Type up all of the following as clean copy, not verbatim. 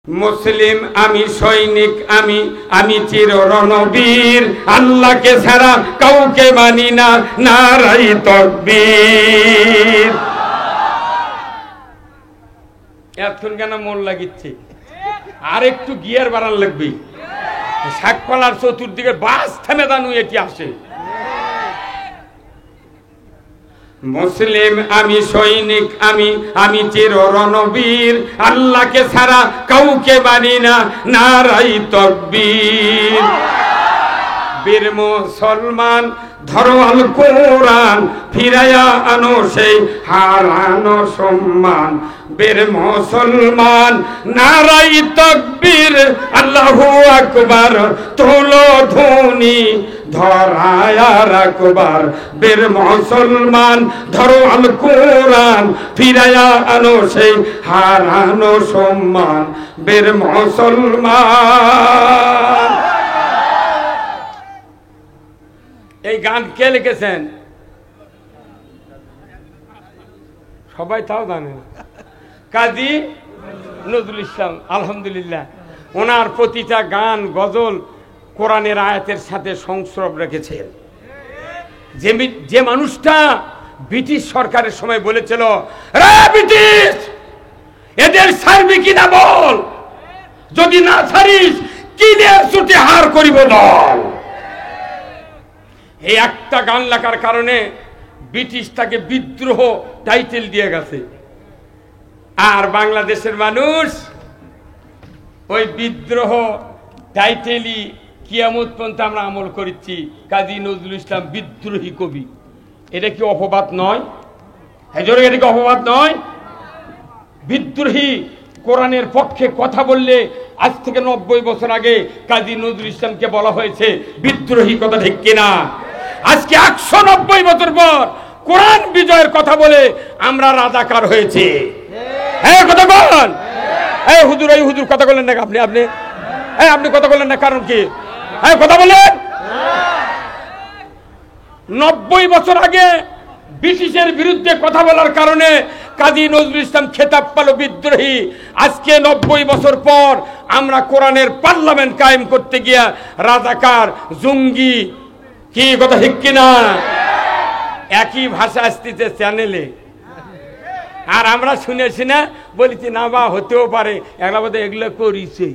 মুসলিম আমি, সৈনিক আমি, আমি চির রণবীর, আল্লাহকে ছাড়া কাউকে মানি না, নারায়ে তাকবীর। এতক্ষণ কেন মন লাগিচ্ছে? আর একটু গিয়ার বাড়ান লাগবে। শাকপালার চতুর্দিকে বাস থেমে দানু এটি আসে। মুসলিম আমি, সৈনিক আমি, আমি চির রণবীর, আল্লাহকে ছাড়া কাউকে মানি না, নারায়ে তাকবীর। বীর মুসলমান ধরো আল কোরআন, ফিরাইয়া আনো সেই হারানো সম্মান। বীর মুসলমান নারায়ে তাকবীর, আল্লাহু আকবার, তোলো ধ্বনি ধরায়া রাখবার। বীর মুসলমান ধরো আল কোরআন, ফিরাইয়া আনো সেই হারানো সম্মান। বীর মুসলমান। এই গান কে লিখেছেন? সবাই তাও জানে। কাজী নজরুল ইসলাম। আলহামদুলিল্লাহ, ওনার প্রতিটা গান গজল কোরআনের আয়াতের সাথে সংস্রব রেখেছেন। যে মানুষটা ব্রিটিশ সরকারের সময় বলেছিল, রে ব্রিটিশ, এদের ছাড়বি কিনা বল, যদি না ছাড়িস কিনের ছুটে হার করিব দল। এই একটা গান লেখার কারণে ব্রিটিশ তাকে বিদ্রোহ টাইটেল দিয়ে গেছে। আর বাংলাদেশের মানুষ ওই বিদ্রোহ টাইটেলই কিয়ামত পর্যন্ত আমরা আমল করেছি। কাজী নজরুল ইসলাম বিদ্রোহী কবি। এটা কি অপবাদ নয়? এটা কি অপবাদ নয়? বিদ্রোহী কোরআনের পক্ষে কথা বললে আজ থেকে 90 বছর আগে কাজী নজরুল ইসলামকে বলা হয়েছে বিদ্রোহী। কথা ঠিক কিনা? আজকে 190 বছর পর কোরআন বিজয়ের কথা বলে আমরা রাজাকার হয়েছে। হ্যাঁ, কথা বলেন। এই হুজুর, এই হুজুর কথা বলেন না আপনি? আপনি কথা বলেন না, কারণ কি? হ্যাঁ, কথা বলেন। 90 বছর আগে ব্রিটিশের বিরুদ্ধে কথা বলার কারণে কাজী নজরুল ইসলাম খেতাব পেল বিদ্রোহী। আজকে 90 বছর পর আমরা কোরআনের পার্লামেন্ট কায়েম করতে গিয়া রাজাকার, জঙ্গি। কি কথা ঠিক কিনা? একই ভাষা আসতেছে চ্যানেলে, আর আমরা শুনেছি না, বলেছি না বা হতেও পারে, এগুলো বোধহয় এগুলো করিছে।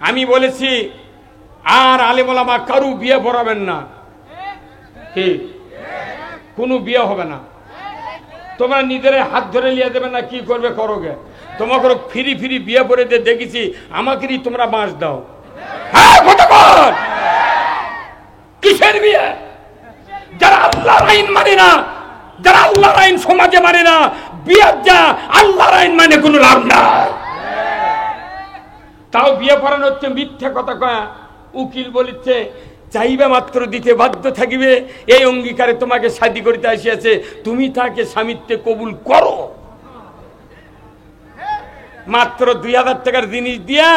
আমি বলেছি আর আলেম ওলামা কারু বিয়ে পড়াবেন না, কি কোনো বিয়ে হবে না। তোমরা নিজের হাত ধরে নিয়ে দেবে না, কি করবে করোগে। তোমাকে ফ্রি ফ্রি বিয়ে পড়ে দেখেছি, আমাকেই তোমরা বাঁশ দাও। হ্যাঁ, কতক্ষণ কিসের বিয়ে? যারা আল্লাহর আইন মানে না, যারা আল্লাহর আইন সমাজে মানে না, বিয়ে যা আল্লাহর আইন মানে কোনো লাভ নাই। তাও বিয়ে পড়ানো হচ্ছে মিথ্যা কথা কয়া। উকিল বলিচ্ছে চাইবে মাত্র দিতে বাধ্য থাকিবে, এই অঙ্গীকারে তোমাকে শাদী করিতে আসিয়াছে, তুমি তাকে স্বামীত্বে কবুল করো। মাত্র 2000 টাকার জিনিস দিয়া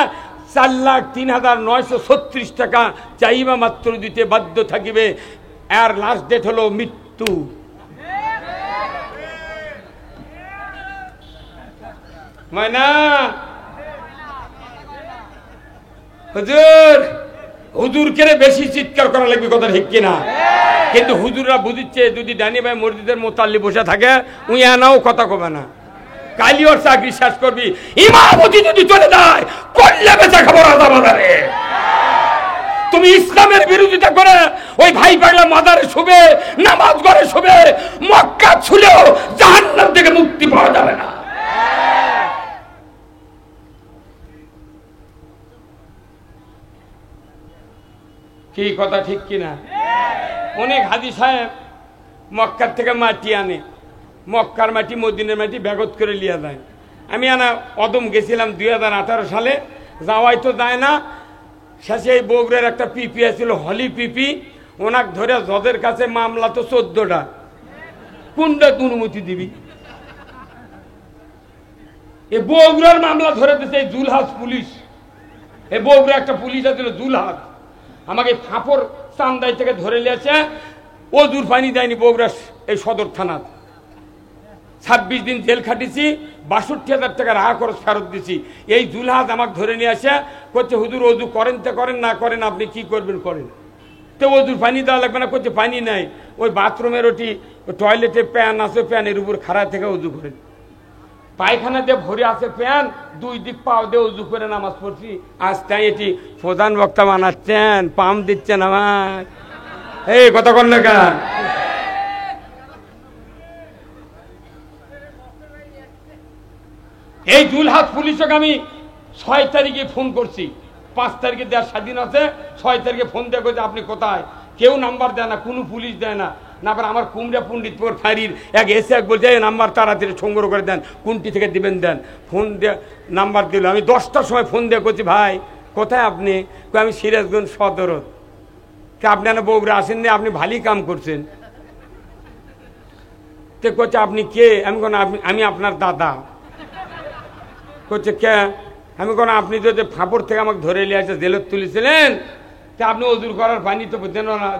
4,03,936 টাকা চাইবা মাত্র দিতে বাধ্য থাকিবে। আর লাস্ট ডেট হলো মৃত্যু। মানা হুজুর, হুজুরকে বেশি চিৎকার করা লাগবে, কথা ঠিক কিনা? কিন্তু হুজুররা বুঝিচ্ছে যদি ডানি ভাই মসজিদের মোতাল্লি বসে থাকে, উই আনাও কথা কবে না। কালি ওর চাকরি শেষ করবি, ইমামতি যদি চলে যায় করলে বেচা খাবো রাজা বাজারে। তুমি ইসলামের বিরোধিতা করে ওই ভাই পাগলা মাজারে শুবে, নামাজ ঘরে শুবে, মক্কা ছুলেও জাহান্নাম থেকে মুক্তি পাওয়া যাবে না। কি কথা ঠিক কিনা? অনেক হাজি সাহেব মক্কার থেকে মাটি আনে, মক্কার মাটি মদিনের মাটি ব্যাগত করে লিয়া যায়। আমি অদম গেছিলাম 2018 সালে, যাওয়াই তো যায় না। শেষে এই বগুড়ার একটা পিপি আছিল, হলি পিপি, ওনাক ধরে জজের কাছে মামলা তো 14টা, কোনটা অনুমতি দিবি? এই বগুড়ার মামলা ধরে দিচ্ছে এই জুলহাজ পুলিশ। এই বগুড়া একটা পুলিশ আছিল জুলহাজ, আমাকে ফাঁপড় চান্দাই থেকে ধরে নিয়েছে, ও দূর পানি দেয়নি বগুড়া এই সদর থানা। 26 দিন জেল খাটিছি, 62,000 টাকা রাহা খরচ ফেরত দিছি। এই জুলহাজ আমাকে ধরে নিয়ে আসে, করছে হুজুর অজু করেন তো করেন, না করেন আপনি কি করবেন করেন। তো অজুর পানি দেওয়া লাগবে না, করছে পানি নাই, ওই বাথরুমের ওটি টয়লেটে প্যান আছে, প্যানের উপর খাড়া থেকে অজু করেন। পায়খানা দিয়ে ভরে আছে প্যান, 2 দিক পাও দিয়ে উজু করে নামাজ পড়ছি। আজ তাই এটি প্রধান বক্তা বানাচ্ছেন, পাম দিচ্ছেন আমার, এই কথা কন না কেন? এই জুলহাজ পুলিশকে আমি 6 তারিখে ফোন করছি, 5 তারিখে দেওয়ার স্বাধীন আছে, 6 তারিখে ফোন দিয়ে করছে আপনি কোথায়, কেউ নাম্বার দেয় না, কোনো পুলিশ দেয় না। না পারে আমার কুমড়া পণ্ডিতপুর ফাঁড়ির এক এসে এক বলছে নাম্বার তাড়াতাড়ি সংগ্রহ করে দেন, কোনটি থেকে দিবেন দেন। ফোন দিয়ে নাম্বার দিল, আমি 10টার সময় ফোন দিয়ে করছি ভাই কোথায় আপনি, আমি সিরাজগঞ্জ সদরত। আপনি না বগুড়া আসেননি, আপনি ভালোই কাম করছেন। তো করছে আপনি কে, আমি কোন আমি আপনার দাদা। করছে কে, আমি কোন আপনি যদি ফাঁপড় থেকে আমাকে ধরে নিয়ে আসে জেলত তুলেছিলেন, তা আপনি অজুর করার পানি তো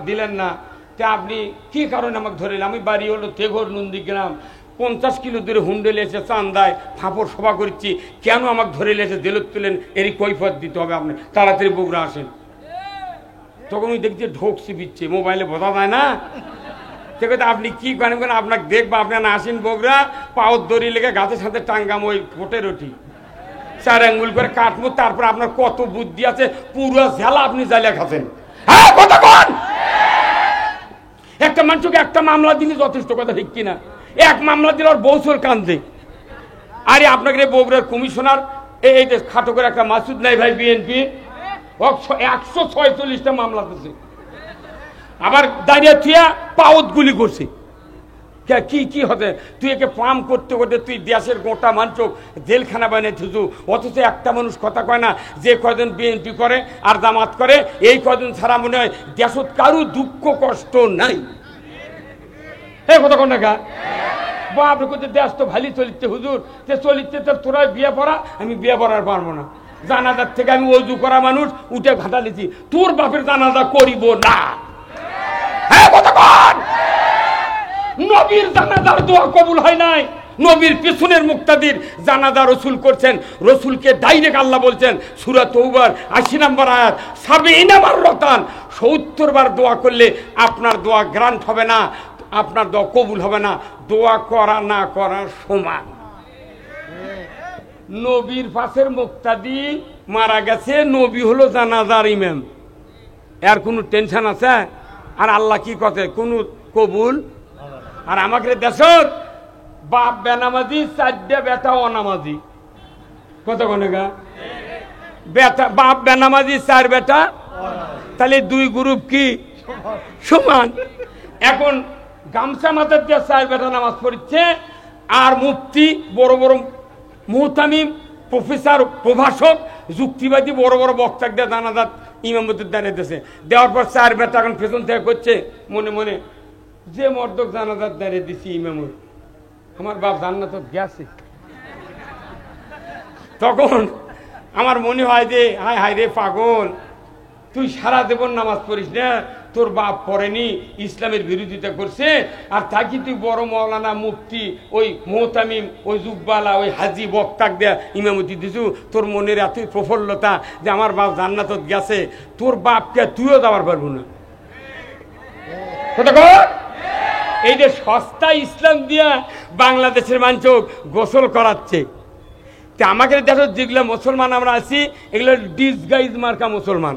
দিলেন না, তা আপনি কি কারণে আমাকে ধরে নিলেন? আমি বাড়ি হলো তেঘর নন্দীগ্রাম, 50 কিলো দূরে হুন্ডেলে এসে চান্দায় ফাঁপড় সভা করছি, কেন আমাকে ধরে নিয়ে এসে জেলত তুলেন, এরই কৈফিয়ত দিতে হবে, আপনি তাড়াতাড়ি বগুড়া আসেন। তখন ওই দেখছি ঢোকছি বিচ্ছে, মোবাইলে বোঝা যায় না। আপনি কি করেন, আপনাকে দেখবো, আপনার আসেন বগুড়া, পাওয়ার দড়ি লেগে গাছের সাথে টাঙ্গাম, ওই কোটের ওঠি 4 আঙ্গুল করে কাটবো, তারপর আপনার কত বুদ্ধি আছে, পুরো ঝালা আপনি জ্বালিয়ে খাচ্ছেন। হ্যাঁ কথা কন, একটা মানুষকে একটা মামলা দিলে যথেষ্ট, কথা ঠিক কিনা? এক মামলা দিলে ওর বৌসর কান্দে। আরে আপনাকে বগুড়ার কমিশনার এই যে খাটো করে একটা মাসুদ নাই ভাই, বিএনপি 146টা মামলা দিচ্ছে, আবার দাঁড়িয়ে থুয়া পাউত গুলি করছে। কি কি হতে, তুই একে পাম করতে করতে তুই দেশের গোটা মানুষ জেলখানা বানিয়ে থুজু, অথচ একটা মানুষ কথা কয় না যে কয়জন বিএনপি করে আর জামাত করে, এই কয়জন ছাড়া মনে হয় দেশত কারু দুঃখ কষ্ট নাই। এই কথা কন না গা, বাপরে করতে দেশ তো ভালোই চলিচ্ছে হুজুর, যে চলিচ্ছে তো তোরা বিয়ে পড়া, আমি বিয়ে পড়ার পারবো না। জানাজার থেকে আমি অজু করা মানুষ উঠে ঘাটা লিছি, তোর বাপের জানাজা করিব না। হ্যাঁ কথা কন, নবীর জানাজার দোয়া কবুল হয় নাই, নবীর পিছনের মুক্তাদির জানাজা রসুল করছেন, রসুলকে ডাইরেক্ট আল্লাহ বলছেন সূরা তওবার 80 নম্বর আয়াত, 70 মাররাতান, 70 বার দোয়া করলে আপনার দোয়া গ্রান্ট হবে না, আপনার দোয়া কবুল হবে না, দোয়া করা না করার সমান। নবীর পাশের মুক্তাদি মারা গেছে, নবী হলো জানাজার ইমাম, এর কোনো টেনশন আছে? আর আল্লাহ কি কথা, কোন কবুল? আর আমাকে দেশত বাপ বেনামাজি, 4টে বেটা অনামাজি, কত গনেগা বেটা, বাপ বেনামাজি 4 বেটা, তাহলে 2 গ্রুপ কি সমান। এখন গামছা মাথার দিয়ে 4 বেটা নামাজ পড়ছে, আর মুফতি বড় বড় মুহতামিম, প্রফেসর, প্রভাষক, যুক্তিবাদী বড় বড় বক্তা দিয়ে জানাজাত ইমামতির দাঁড়িয়ে দিয়েছে। দেওয়ার পর 4 বেটা এখন পেছন থেকে করছে মনে মনে, যে মর্দক জানাজাত দাঁড়িয়ে দিছি ইমামুর, আমার বাপ জান্নাত গেছে। তখন আমার মনে হয় যে হায় হায় রে পাগল, তুই সারা জীবন নামাজ পড়িস না, তোর বাপ পড়েনি, ইসলামের বিরোধিতা করছে, আর তাকে তুই বড় মৌলানা, মুফতি, ওই মোহতামিম, ওই জুব্বালা, ওই হাজি বক্তাক দেয়া ইমামতি দিছু, তোর মনের এতই প্রফুল্লতা যে আমার বাপ জান্নাতত গেছে, তোর বাপকে তুইও যাওয়ার পারবো না। এই যে সস্তা ইসলাম দিয়া বাংলাদেশের মানুষ গোসল করাচ্ছে, আমাকে দেখো যেগুলো মুসলমান আমরা আছি, এগুলো ডিসগাইজ মার্কা মুসলমান।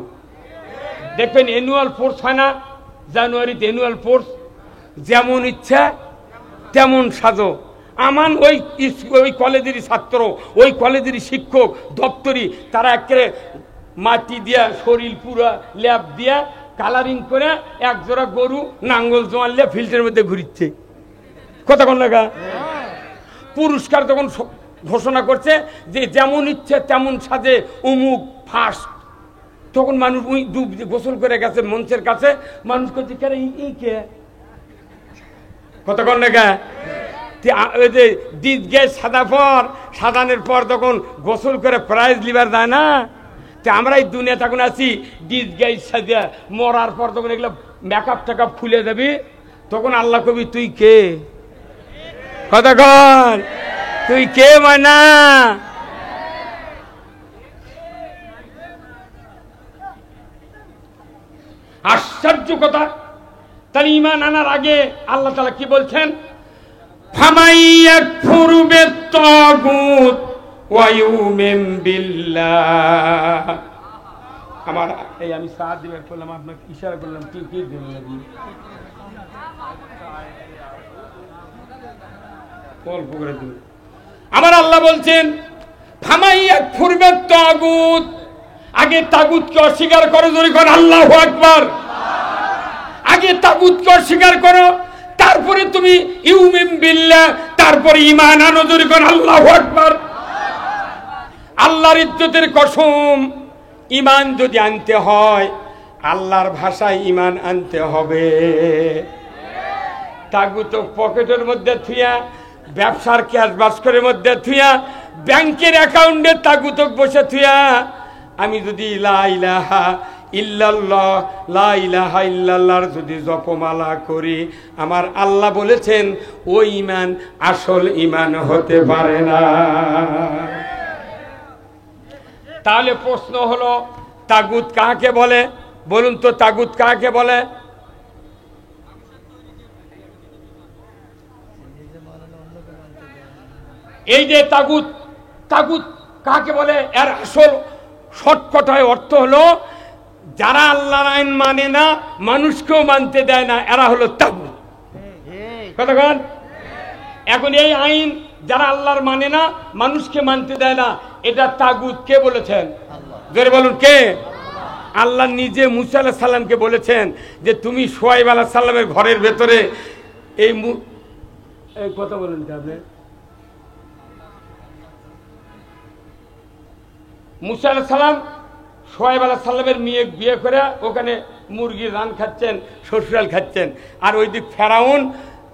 দেখবেন অ্যানুয়াল ফোর্স হয় না, জানুয়ারিতে অ্যানুয়াল ফোর্স, যেমন ইচ্ছা তেমন সাজো। আমান ওই কলেজেরই ছাত্র, ওই কলেজেরই শিক্ষক, দপ্তরি, তারা একেবারে মাটি দিয়া শরীর পুরা ল্যাব দিয়া কালারিং করে একজোড়া গরু নাঙ্গল জোয়ালে ফিল্ডের মধ্যে ঘুরিচ্ছে, কথা কোন লাগা। পুরস্কার তখন ঘোষণা করছে যে যেমন ইচ্ছে তেমন সাজে অমুক ফার্স্ট। তখন মানুষ ওই ডুব গোসল করে গেছে মঞ্চের কাছে, মানুষ করছে কেন এই কে, কতক্ষণ লেখা ওই যে ডিজ গ্যাস সাদানের পর তখন গোসল করে প্রাইজ লিবার যায় না, আমরা এই দুনিয়া তখন আছি ডিজ গ্যাস সাজা, মরার পর তখন এগুলো মেকআপ টেকআপ খুলে যাবি, তখন আল্লাহ কবি তুই কে, কথা কর, তুই কে মানা? আশ্চর্য কথা। তাহলে ঈমান আনার আগে আল্লাহ তাআলা কি বলছেন? ফামাইয়াকফুরু বিত-তাগুত ওয়া ইউমিন বিল্লাহ। আমার এই আমি সাথ দিবার করলাম, আপনাকে ইশারা করলাম, কি কি দিলেন আপনি? অল্প করে দিন। আমার আল্লাহ বলছেন ফামাইয়াকফুরু বিত-তাগুত, আগে তাগুতকে অস্বীকার করো, জোরে করো আল্লাহু আকবার। আগে তাগুতকে অস্বীকার করো, তারপরে তুমি ইউমিন বিল্লাহ, তারপরে ঈমান আনো, জোরে করো আল্লাহু আকবার। আল্লাহর ইজ্জতের কসম, ঈমান যদি আনতে হয় আল্লাহর ভাষায় ঈমান আনতে হবে। তাগুত পকেটের মধ্যে থুইয়া, ব্যবসার ক্যাশ বাস্কের মধ্যে থুইয়া, ব্যাংকের অ্যাকাউন্টে তাগুত বসে থুইয়া আমি যদি লা ইলাহা ইল্লাল্লাহ, লা ইলাহা ইল্লাল্লাহর যদি জপমালা করি, আমার আল্লাহ বলেছেন ওই ঈমান আসল ঈমান হতে পারে না। তাহলে প্রশ্ন হলো তাগুত কাকে বলে? বলুন তো, তাগুত কাকে বলে? এই যে তাগুত, তাগুত কাকে বলে? এর আসল শর্টকটায় অর্থ হলো যারা আল্লাহর আইন মানে না, মানুষকেও মানতে দেয় না, এরা হলো তাগুত। কতক্ষণ? এখন এই আইন যারা আল্লাহর মানে না, মানুষকে মানতে দেয় না, এটা তাগুত। কে বলেছেন? জোরে বলুন, কে? আল্লাহ নিজে মুসা আলাইহিস সালামকে বলেছেন যে তুমি শুআয়ব আলাইহিস সালামের ঘরের ভেতরে এই কথা বলেন আপনি। মুসা আলাইহিস সালাম শুআয়ব আলাইহিস সালামের মেয়ে বিয়ে করে ওখানে মুরগির রান খাচ্ছেন, শ্বশুরাল খাচ্ছেন, আর ওইদিক ফেরাউন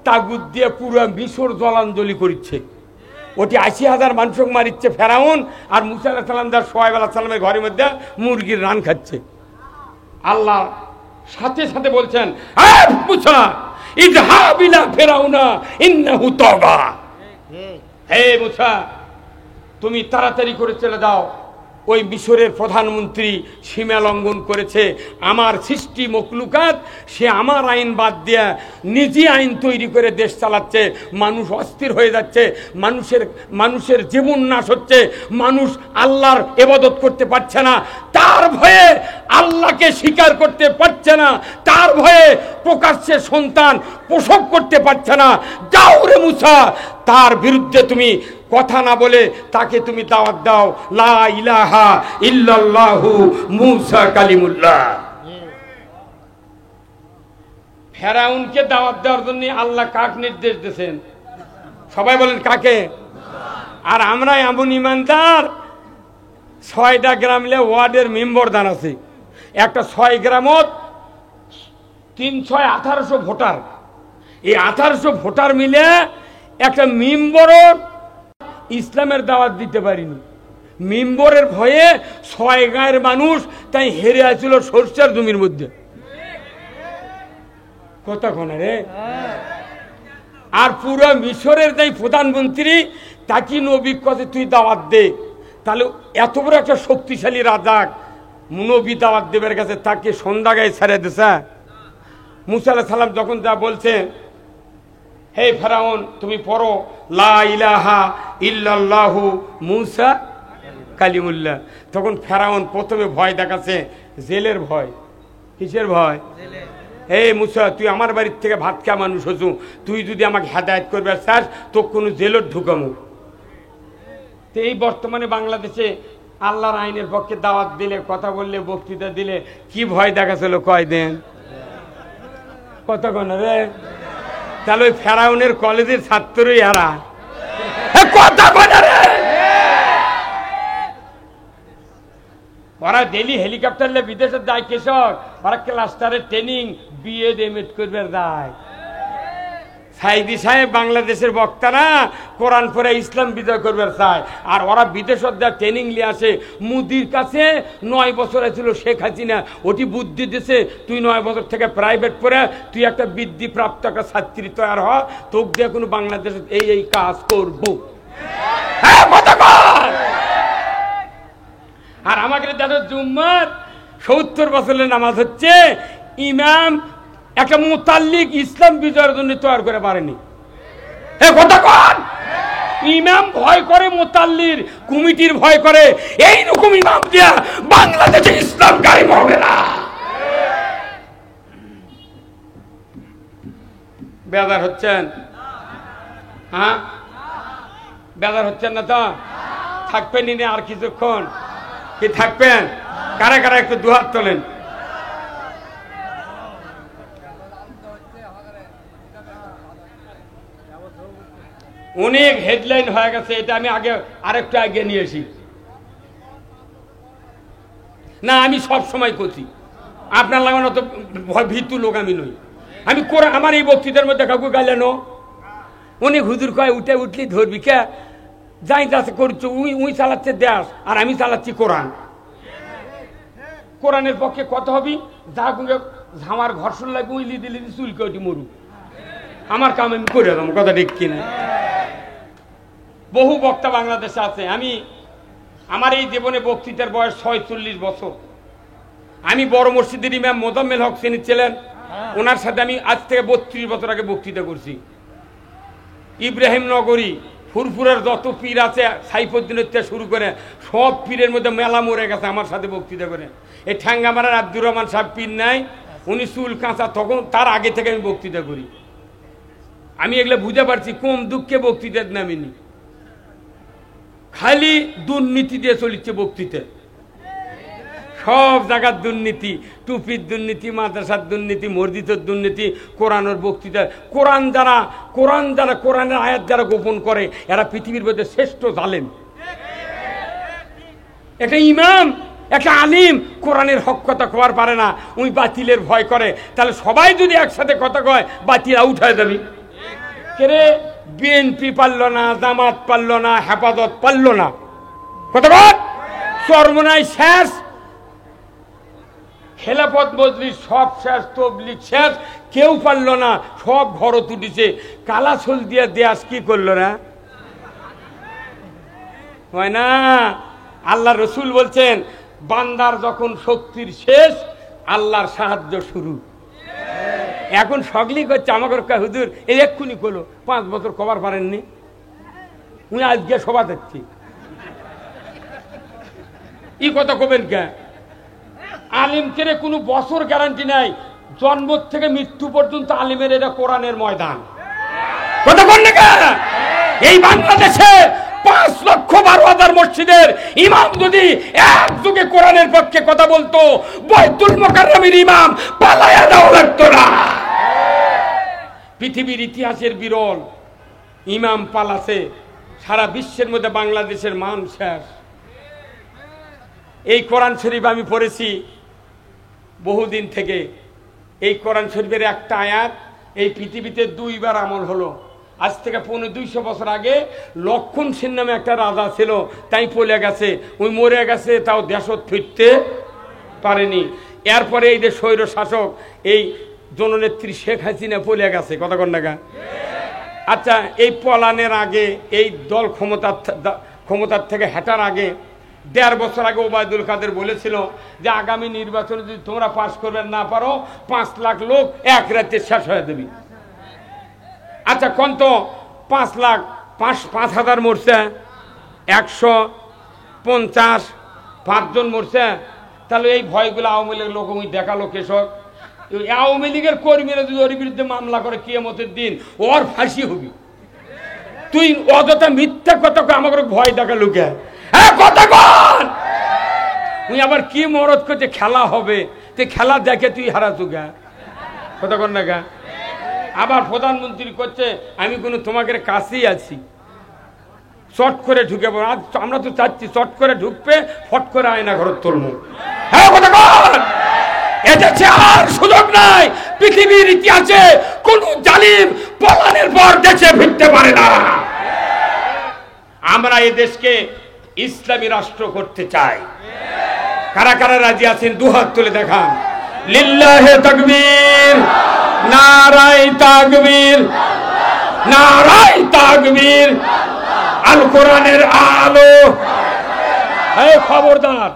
তাগুত দিয়ে পুরো মিশর জলাঞ্জলি করছে। ওটি ৮০,০০০ মানুষকে মারিচ্ছে ফেরাউন, আর মুসা আলাইহিস সালাম তার শুআয়ব আলাইহিস সালামের ঘরের মধ্যে মুরগির রান খাচ্ছে। আল্লাহ সাথে সাথে বলছেন, মুসা ইযহাব ইলা ফিরাউনা ইন্নাহু তাগা। হে মুসা, তুমি তাড়াতাড়ি করে চলে যাও, ওই মিশরের প্রধানমন্ত্রী সীমা লঙ্ঘন করেছে, আমার সৃষ্টি মখলুকাত, সে আমার আইন বাদ দিয়ে নিজে আইন তৈরি করে দেশ চালাচ্ছে, মানুষ অস্থির হয়ে যাচ্ছে, মানুষের জীবন নাশ হচ্ছে, মানুষ আল্লাহর ইবাদত করতে পারছে না, তার ভয়ে আল্লাহকে স্বীকার করতে পারছে না, তার ভয়ে প্রকাশ্যে সন্তান প্রসব করতে পারছে না। যাও রে মুসা, তার বিরুদ্ধে তুমি কথা না বলে তাকে তুমি দাওয়াত দাও, লা ইলাহা ইল্লাল্লাহু মুসা কালিমুল্লাহ। ফেরাউনকে দাওয়াত দেওয়ার জন্য আল্লাহ কাকে নির্দেশ দিয়েছেন? সবাই বলেন কাকে? আর আমরা এমন ইমানদার, ৬টা গ্রামে ওয়ার্ডের মেম্বার দান আছে, একটা ৬ গ্রামত ৩-৬-১৮০০ ভোটার, এই ১৮০০ ভোটার মিলে একটা মেম্বরও ইসলামের দাওয়াত দিতে পারিনি। মেম্বরের ভয়ে ৬ গাঁয়ের মানুষ তাই হেরে আছিল সরষের জমির মধ্যে। কতক্ষণ রে? আর পুরো মিশরের যাই প্রধানমন্ত্রী তাকে নবী কথা তুই দাওয়াত দে, তাহলে এত বড় একটা শক্তিশালী রাজা নবী দাওয়াত দেবের কাছে তাকে সন্ধ্যা গায়ে ছেড়ে দিছে। মুসা আলাইহিস সালাম যখন যা বলছে, হে ফেরাউন তুমি পড়ো লা ইলাহা ইল্লাল্লাহু মুসা কালিমুল্লাহ, তখন ফেরাউন প্রথমে ভয় দেখাচ্ছে, জেলের ভয়। কিসের ভয়? হে মুসা, তুই আমার বাড়ির থেকে ভাত খাওয়া মানুষ হচ্ছু, তুই যদি আমাকে হেদায়েত করবে চাস তো কোনো জেলত ঢুকামু। তো এই বর্তমানে বাংলাদেশে আল্লাহর আইনের পক্ষে দাওয়াত দিলে, কথা বললে, বক্তৃতা দিলে কি ভয় দেখাচ্ছিল কয় দেন? কতক্ষণ রে? তাহলে ওই ফেরাউনের কলেজের ছাত্রই এরা। কথা বলে রে, ওরা ডেলি হেলিকপ্টার নিয়ে বিদেশে যায় কৃষক, ওরা ক্লাস্টারের ট্রেনিং বিএড এমএড করবে যায়। সাইদি সাহেব বাংলাদেশের বক্তারা কোরআন পড়ে ইসলাম বিজয় করবে চায়, আর ওরা বিদেশত যা ট্রেনিং নিয়ে আসে। মুদির কাছে 9 বছর ছিল শেখ হাসিনা, ওটি বুদ্ধি দিছে তুই 9 বছর থেকে প্রাইভেট পড়ে তুই একটা বৃদ্ধিপ্রাপ্ত একটা ছাত্রী তৈরি হ, তোকে দিয়ে কোনো বাংলাদেশে এই কাজ করবো। হ্যাঁ, আর আমাকে দেখো জুম্মার 70 বছরের নামাজ হচ্ছে, ইমাম একটা মুতাল্লিক ইসলাম বিজয়ের জন্য তৈরি করে পারেনি। হ্যাঁ, কথা কন। ইমাম ভয় করে, মুতাল্লির কমিটির ভয় করে, এইরকম ইমাম দিয়া বাংলাদেশে ইসলাম কায়েম হবে না। বেজার হচ্ছেন? হ্যাঁ, বেজার হচ্ছেন না তো? থাকবেন নি আর কিছুক্ষণ? কি থাকবেন? কারা কারা একটু দুহাত তোলেন। অনেক হেডলাইন হয়ে গেছে, এটা আমি আগে আরেকটু আগে নিয়ে আসি না। আমি সব সময় করছি, আপনার লাগানো তো ভীতু লোক আমি নই। আমি আমার এই বক্তৃতার মধ্যে কাউকে গাইলেনো অনেক হুজুর কয় উঠে উঠলি ধরবি কে, যাই যাচ্ছে করছো, উই চালাচ্ছে দেশ আর আমি চালাচ্ছি কোরআন। কোরআনের পক্ষে কত হবি, যা ঝামার ঘর্ষণ লাগবে উইলি দিলি চুলকে ওটি মরু, আমার কাম আমি করে দেবো। কথা ঠিক কিনা? বহু বক্তা বাংলাদেশে আছে। আমার এই জীবনে বক্তৃতার বয়স 46 বছর। আমি বড় মসজিদের ইমাম মোজাম্মেল হক সিনি ছিলেন, ওনার সাথে আমি আজ থেকে 32 বছর আগে বক্তৃতা করছি। ইব্রাহিম নগরী ফুরফুরের যত পীর আছে, সাইফুদ্দিনের থেকে শুরু করে সব পীরের মধ্যে মেলা মরে গেছে আমার সাথে বক্তৃতা করে। এই ঠ্যাঙ্গামারার আব্দুর রহমান সাহেব পীর নাই, উনি চুল কাঁচা, তখন তার আগে থেকে আমি বক্তৃতা করি। আমি এগুলো বুঝতে পারছি, কম দুঃখে বক্তৃতার নামিনি। খালি দুর্নীতি দিয়ে চলিচ্ছে বক্তৃতা, সব জায়গার দুর্নীতি, টুপির দুর্নীতি, মাদ্রাসার দুর্নীতি, মসজিদের দুর্নীতি, কোরআনের বক্তৃতা। কোরআনের আয়াত যারা গোপন করে এরা পৃথিবীর মধ্যে শ্রেষ্ঠ জালেম। একটা ইমাম, একটা আলিম কোরআনের হক কথা কওয়ার পারে না, উনি বাতিলের ভয় করে। তাহলে সবাই যদি একসাথে কথা কয়, বাতিল আউট হয়ে যাবি। কেরে বিএনপি পারল না, জামাত পারল না, হেফাজত পারল না, কথা বল, চরমনাই শেষ, খেলাফত মজলিস সব শেষ, তবলিগ শেষ, কেউ পারল না, সব ঘর তুটিছে। কালাছল দিয়ে দেশ কি করলো না? হয় না? আল্লাহ রসুল বলছেন, বান্দার যখন শক্তির শেষ, আল্লাহর সাহায্য শুরু। এখন সগলি করছে আমাকে হুজুর এই এক্ষুনি করলো, 5 বছর কবার পারেননি, উনি আজকে সভা দেখছি। ই কথা কবেন কে? আলিমকে কোনো বছর গ্যারান্টি নাই, জন্ম থেকে মৃত্যু পর্যন্ত আলিমের এটা কোরআনের ময়দান। কথা বল না কে? এই বাংলাদেশে 5,12,000 মসজিদের ইমাম যদি এক যুগে কোরআনের পক্ষে কথা বলতো, বাইতুল মুকাররমের ইমাম পালায়া দেওয়া লাগতো না। পৃথিবীর ইতিহাসের বিরল ইমাম পালাছে, সারা বিশ্বের মধ্যে বাংলাদেশের মান শেষ। এই কোরআন শরীফ আমি পড়েছি বহুদিন থেকে। এই কোরআন শরীফের একটা আয়াত এই পৃথিবীতে 2 বার আমল হলো। আজ থেকে 250 বছর আগে লক্ষণ সেন নামে একটা রাজা ছিল, তাই পলে গেছে, ওই মরে গেছে, তাও দেশত ফিরতে পারেনি। এরপরে এই যে স্বৈর শাসক এই জননেত্রী শেখ হাসিনা পলে গেছে, কথা কন না? আচ্ছা, এই পলানের আগে, এই দল ক্ষমতার থেকে হেঁটার আগে 1.5 বছর আগে ওবায়দুল কাদের বলেছিল যে আগামী নির্বাচনে যদি তোমরা পাশ করবে না পারো, 5 লাখ লোক এক রাতে শেষ হয়ে দেবে। আচ্ছা, কোন তো 5 লাখ 5,000 মরছে, 150 জন মরছে। তাহলে এই ভয়গুলো আওয়ামী লীগের লোক দেখালো কেশক। আওয়ামী লীগের কর্মীরা যদি ওর বিরুদ্ধে মামলা করে কিয়ামতের দিন ওর ফাঁসি হবি। তুই অযথা মিথ্যা কথা আমাকে ভয় দেখালো কে? হ্যাঁ, কথা বল। তুই আবার কি মরদ করতে খেলা হবে, তুই খেলা দেখে তুই হারাতো গা, কথা কর না গা। আবার প্রধানমন্ত্রী করছে আমি কোনো তোমাকে কাছেই আছি, চট করে ঢুকে পড়ো। আজ আমরা তো চাচ্ছি চট করে ঢুকবে, ফট করে আয়না ঘর তুলবো। হ্যাঁ, কথা বল। এদেশে আর সুযোগ নাই। পৃথিবীর ইতিহাসে কোন জালিম পলায়নের পর দেশে ফিরতে পারে না। আমরা এই দেশকে ইসলামী রাষ্ট্র করতে চাই। কারা কারা রাজি আছেন দুহাত তুলে দেখান। লিল্লাহে তাকবীর, নারায়ে তাকবীর, নারায়ে তাকবীর। আল কোরআনের আলো। এই খবরদার,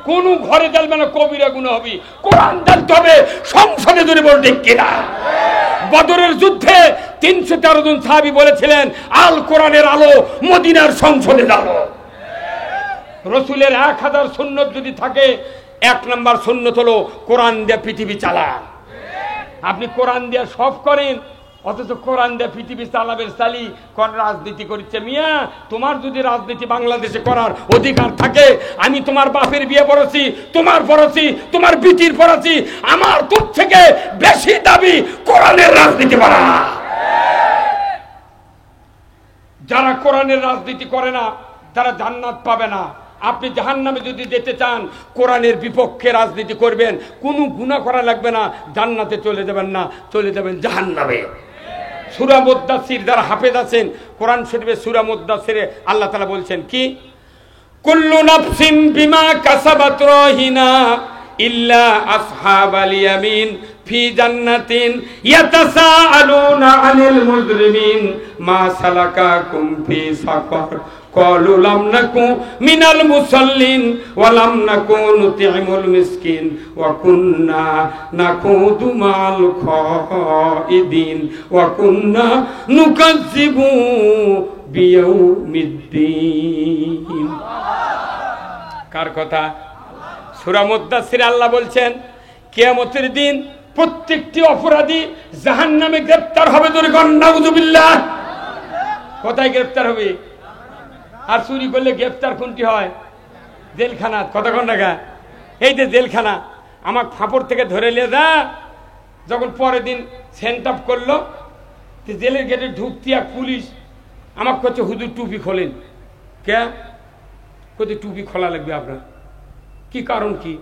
কোন ঘরে জ্বলবে না, কবিরা গুনাহ হবে। কোরআন জ্বলতে হবে সংসদে, যদি বল ঠিক কিনা। বদরের যুদ্ধে 313 জন সাহাবী বলেছিলেন, আল কোরআনের আলো মদিনার সংসদে জ্বালো। রসুলের 1000 সুন্নত যদি থাকে, 1 নম্বর সুন্নত হলো কোরআন দিয়ে পৃথিবী চালান। আপনি কোরআন দিয়ে সব করেন, অথচ কোরআন দিয়ে পৃথিবী চালাবের চালি কোন রাজনীতি করছে। মিয়া, তোমার যদি রাজনীতি বাংলাদেশে করার অধিকার থাকে, আমি তোমার বাপের বিয়ে পড়েছি, তোমার পড়েছি, তোমার বিটির পড়েছি, আমার তোর থেকে বেশি দাবি কোরআনের রাজনীতি করা। যারা কোরআনের রাজনীতি করে না তারা জান্নাত পাবে না। আপনি জাহান্নামে যদি যেতে চান, কোরআনের বিপক্ষে রাজনীতি করবেন, কোনো গুনাহ করা লাগবে না, জান্নাতে চলে যাবেন না, চলে যাবেন জাহান্নামে। সূরা মুদ্দাসির যারা হাফেজ আছেন, কোরআন শরীফে সূরা মুদ্দাসিরে আল্লাহ তাআলা বলছেন কি, কুল্লু নাফসিন বিমা কাসাবাত রাহিনা ইল্লা আসহাবাল ইয়ামিন ফি জান্নাতিন ইয়াতাসাআলুনা আনিল মুজরিমিন মা সালাকাকুম ফি সাকার ক্বালু লাম নাকু মিনাল মুসাল্লিন ওয়া লাম নাকু নুতিমুল মিসকিন ওয়া কুন্না নাকুদু মাল খাইদিন ওয়া কুন্না নুকাজ্জিবু বিয়াউমিদ্দিন। কার কথা? সূরা মুদ্দাসিরে আল্লাহ বলছেন, কিয়ামতের দিন প্রত্যেকটি অপরাধী জাহান্নামে গ্রেফতার হবে। নাউযুবিল্লাহ। কোথায় গ্রেফতার হবে? আর চুরি করলে গ্রেফতার কোনটি হয়? জেলখানা। কতক্ষণ টাকা? এই যে জেলখানা, আমার ফাপড় থেকে ধরে নিয়ে যা। যখন পরের দিন সেন্ট আপ করলো, জেলের গেটে ঢুকতি এক পুলিশ আমাকে করছে, হুজুর টুপি খোলেন। কে? কোথায় টুপি খোলা লাগবে আপনার? কি কারণ কি?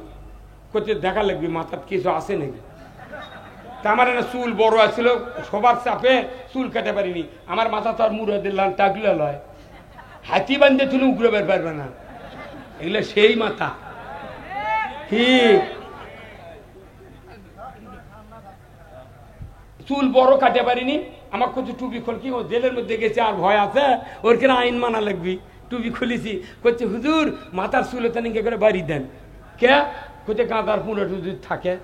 কোথায় দেখা লাগবে মাথার কিছু আছে নাকি? তা আমার না চুল বড় আছিল, সবার চাপে চুল কাটে পারিনি। আমার মাথা তো আর মুড়ে দিলাম, টাকলে লয়, হাতি বান্ধে তুলে উগড়ে বের পারবে না। এগুলো সেই মাথা। কি চুল বড় কাটে পারিনি, আমার কিছু টুপি খোল। কি জেলের মধ্যে গেছে আর ভয় আছে, ওর কেন আইন মানা লাগবি। টুপি খুলেছি, করছে হুজুর মাথার চুল তানিকে করে বাড়ি দেন। কে? কোথায় গাঁদার পুরো যদি থাকে।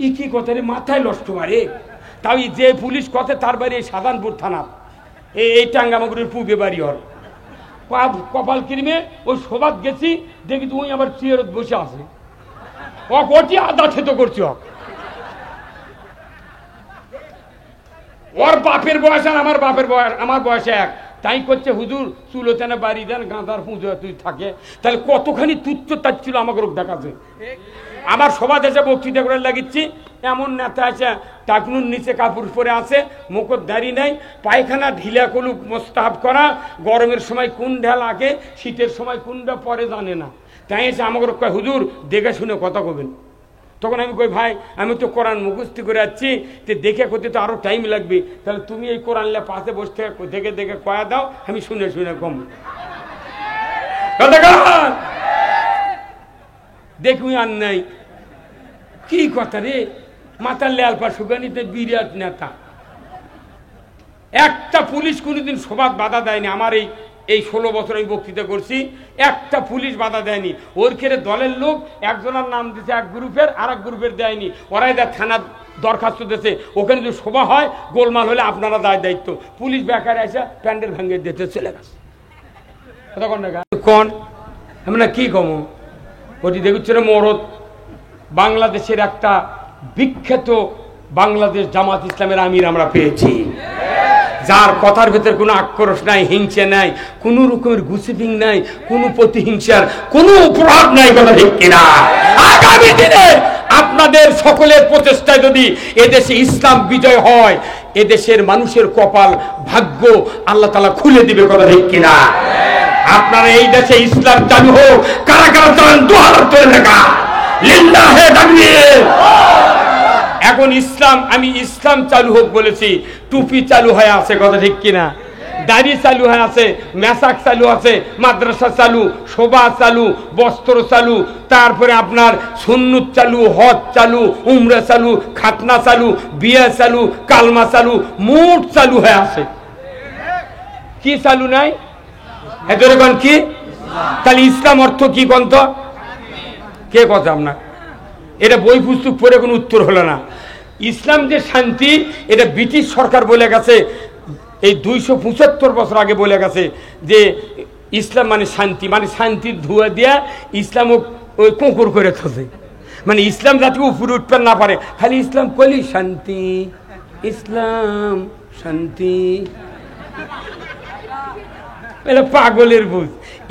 ই কি কথা রে, মাথায় নষ্ট মারে। তাও যে পুলিশ কথা, তার বাড়ি এই সাধারণপুর থানা, এই টাঙ্গামাগুড়ির পূবে বাড়ি। ওর কপাল কিরমে ওই সবাত গেছি, দেখি তুই আবার চেয়ারত বসে আছে। ওটি আদা থেত করছি। ওর বাপের বয়স আর আমার বাপের বয়স, আমার বয়স এক। তাই করছে হুজুর চুলোতেনে বাড়ি দেন, গাঁদার পুজো তুই থাকে। তাহলে কতখানি তুচ্ছ তাচ্ছিল আমাকে রোগ দেখাচ্ছে। আমার সভা দেশে বক্তৃতা করে লাগিচ্ছি, এমন নেতা আছে টাকনুর নিচে কাপড় পরে আছে, মুখর দাড়ি নাই, পায়খানা ঢিলা কলুক মোস্তাহাব করা, গরমের সময় কোন ঢেল আগে, শীতের সময় কোনটা পরে জানে না। তাই এসে আমাকে কয় হুজুর দেখে শুনে কথা কবেন। তখন আমি কই ভাই আমি তো কোরআন মুখস্থ করে যাচ্ছি, তো দেখে করতে তো আরো টাইম লাগবে, তাহলে তুমি এই কোরআন পাশে বসে দেখে দেখে কয়া দাও, আমি শুনে শুনে কম দেখুই। আর নাই কি কথা রে, মাথার লেয়াল পা সুগানিতে বিরাট নেতা। একটা পুলিশ কোনোদিন সবাদ বাধা দেয়নি। আমার এই 16 বছর আমি বক্তৃতা করছি, একটা পুলিশ বাধা দেয়নি। ওর খেলে দলের লোক একজনের নাম দিচ্ছে এক গ্রুপের, আর এক গ্রুপের দেয়নি। ওরাই দেয় থানার দরখাস্ত দিয়েছে, ওখানে যদি সভা হয় গোলমাল হলে আপনারা দায়িত্ব। পুলিশ বেকার এসে প্যান্ডেল ভেঙে দিতে চলে গেছে। কোন আমরা কি কম ওটি দেখুচ্ছে মরদ। বাংলাদেশের একটা বিখ্যাত বাংলাদেশ জামাত ইসলামের আমির আমরা পেয়েছি, যার কথার ভেতর কোনো আক্রোশ নাই, হিংসা নাই, কোন রকমের গুসিপিং নাই, কোনো প্রতিহিংসার কোনো প্রভাব নাই। কথা ঠিক কিনা? আগামী দিনে আপনাদের সকলের প্রচেষ্টায় যদি এদেশে ইসলাম বিজয় হয়, এদেশের মানুষের কপাল ভাগ্য আল্লাহ তাআলা খুলে দিবে। কথা ঠিক কিনা? আপনারা এই দেশে ইসলাম চালু হোক, কারা কারা চান 2 হাত তুলে দেখা। লিল্লাহে তাকবীর। এখন ইসলাম, আমি ইসলাম চালু হোক বলেছি, টুপি চালু হয়ে আছে, কথা ঠিক কিনা? দাড়ি চালু হয়ে আছে, মেসাক চালু আছে, মাদ্রাসা চালু, শোভা চালু, বস্ত্র চালু, তারপরে আপনার সুন্নত চালু, হজ চালু, উমরা চালু, খাতনা চালু, বিয়ে চালু, কালমা চালু, মোট চালু হয়ে আছে। কি চালু নাই? এদের কোন কি? তাহলে ইসলাম অর্থ কি কন্ত? কে কথা আপনার? এটা বই পুস্তক পড়ে কোনো উত্তর হলো না। ইসলাম যে শান্তি, এটা ব্রিটিশ সরকার বলে গেছে, এই 275 বছর আগে বলে গেছে যে ইসলাম মানে শান্তি, মানে শান্তির ধোঁয়া দিয়া ইসলাম ওই কুকুর করে থাকে, মানে ইসলাম যাতে উপরে উঠতে না পারে, খালি ইসলাম কলি শান্তি, ইসলাম শান্তি, এটা পাগলের বুঝ।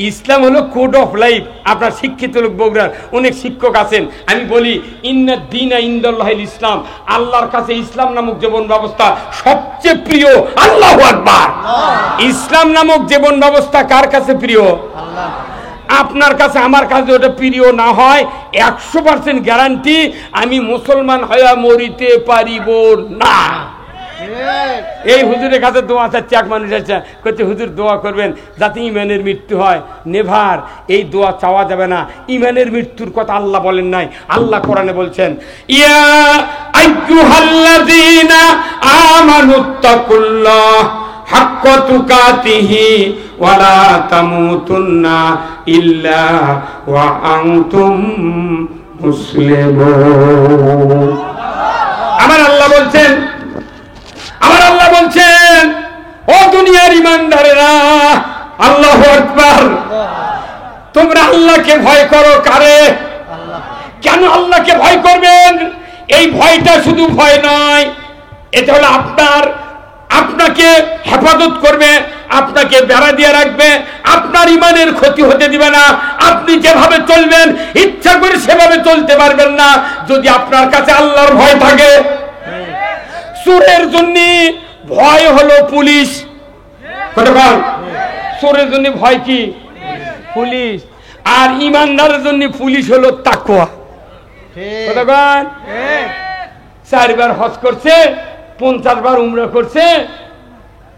ইসলাম হলো কোড অফ লাইফ। আপনার শিক্ষিত লোক বগুড়ার অনেক শিক্ষক আছেন, আমি বলি ইন্না দীনা ইনদাল্লাহিল ইসলাম, আল্লাহর কাছে ইসলাম নামক জীবন ব্যবস্থা সবচেয়ে প্রিয়। আল্লাহু আকবার। ইসলাম নামক জীবন ব্যবস্থা কার কাছে প্রিয়? আল্লাহ। আপনার কাছে, আমার কাছে ওটা প্রিয় না হয় 100% গ্যারান্টি আমি মুসলমান হয়ে মরিতে পারিব না। এই হুজুরের কাছে দোয়া চাচ্ছে, এক মানুষ আছে কইতে হুজুর দোয়া করবেন যাতে ইমানের মৃত্যু হয়। নেভার, এই দোয়া চাওয়া যাবে না। ইমানের মৃত্যুর কথা আল্লাহ বলেন নাই, আল্লাহ কোরআনে বলছেন ইয়া আইয়ুহাল্লাযীনা আমানুত্তাকুল্লাহ হাক্কা তুকাতিহি ওয়া লা তামুতুন্না ইল্লা ওয়া আনতুম মুসলিমুন। আমার আল্লাহ বলছেন, আমার আল্লাহ বলছেন ও দুনিয়ার ইমানদারেরা, আল্লাহু আকবার, তোমরা আল্লাহকে ভয় করো। কারে? কেন আল্লাহকে ভয় করবেন? এই ভয়টা শুধু ভয় নয়, এটা হলো আপনাকে হেফাজত করবে, আপনাকে বেড়া দিয়ে রাখবে, আপনার ইমানের ক্ষতি হতে দিবে না। আপনি যেভাবে চলবেন ইচ্ছা করে সেভাবে চলতে পারবেন না যদি আপনার কাছে আল্লাহর ভয় থাকে। চোরের জন্য ভয় হলো পুলিশ, চোরের জন্য ভয় কি? পুলিশ। আর ইমানদারের জন্য পুলিশ হলো তাকওয়া। 4 বার হজ করছে, 50 বার উমরা করছে,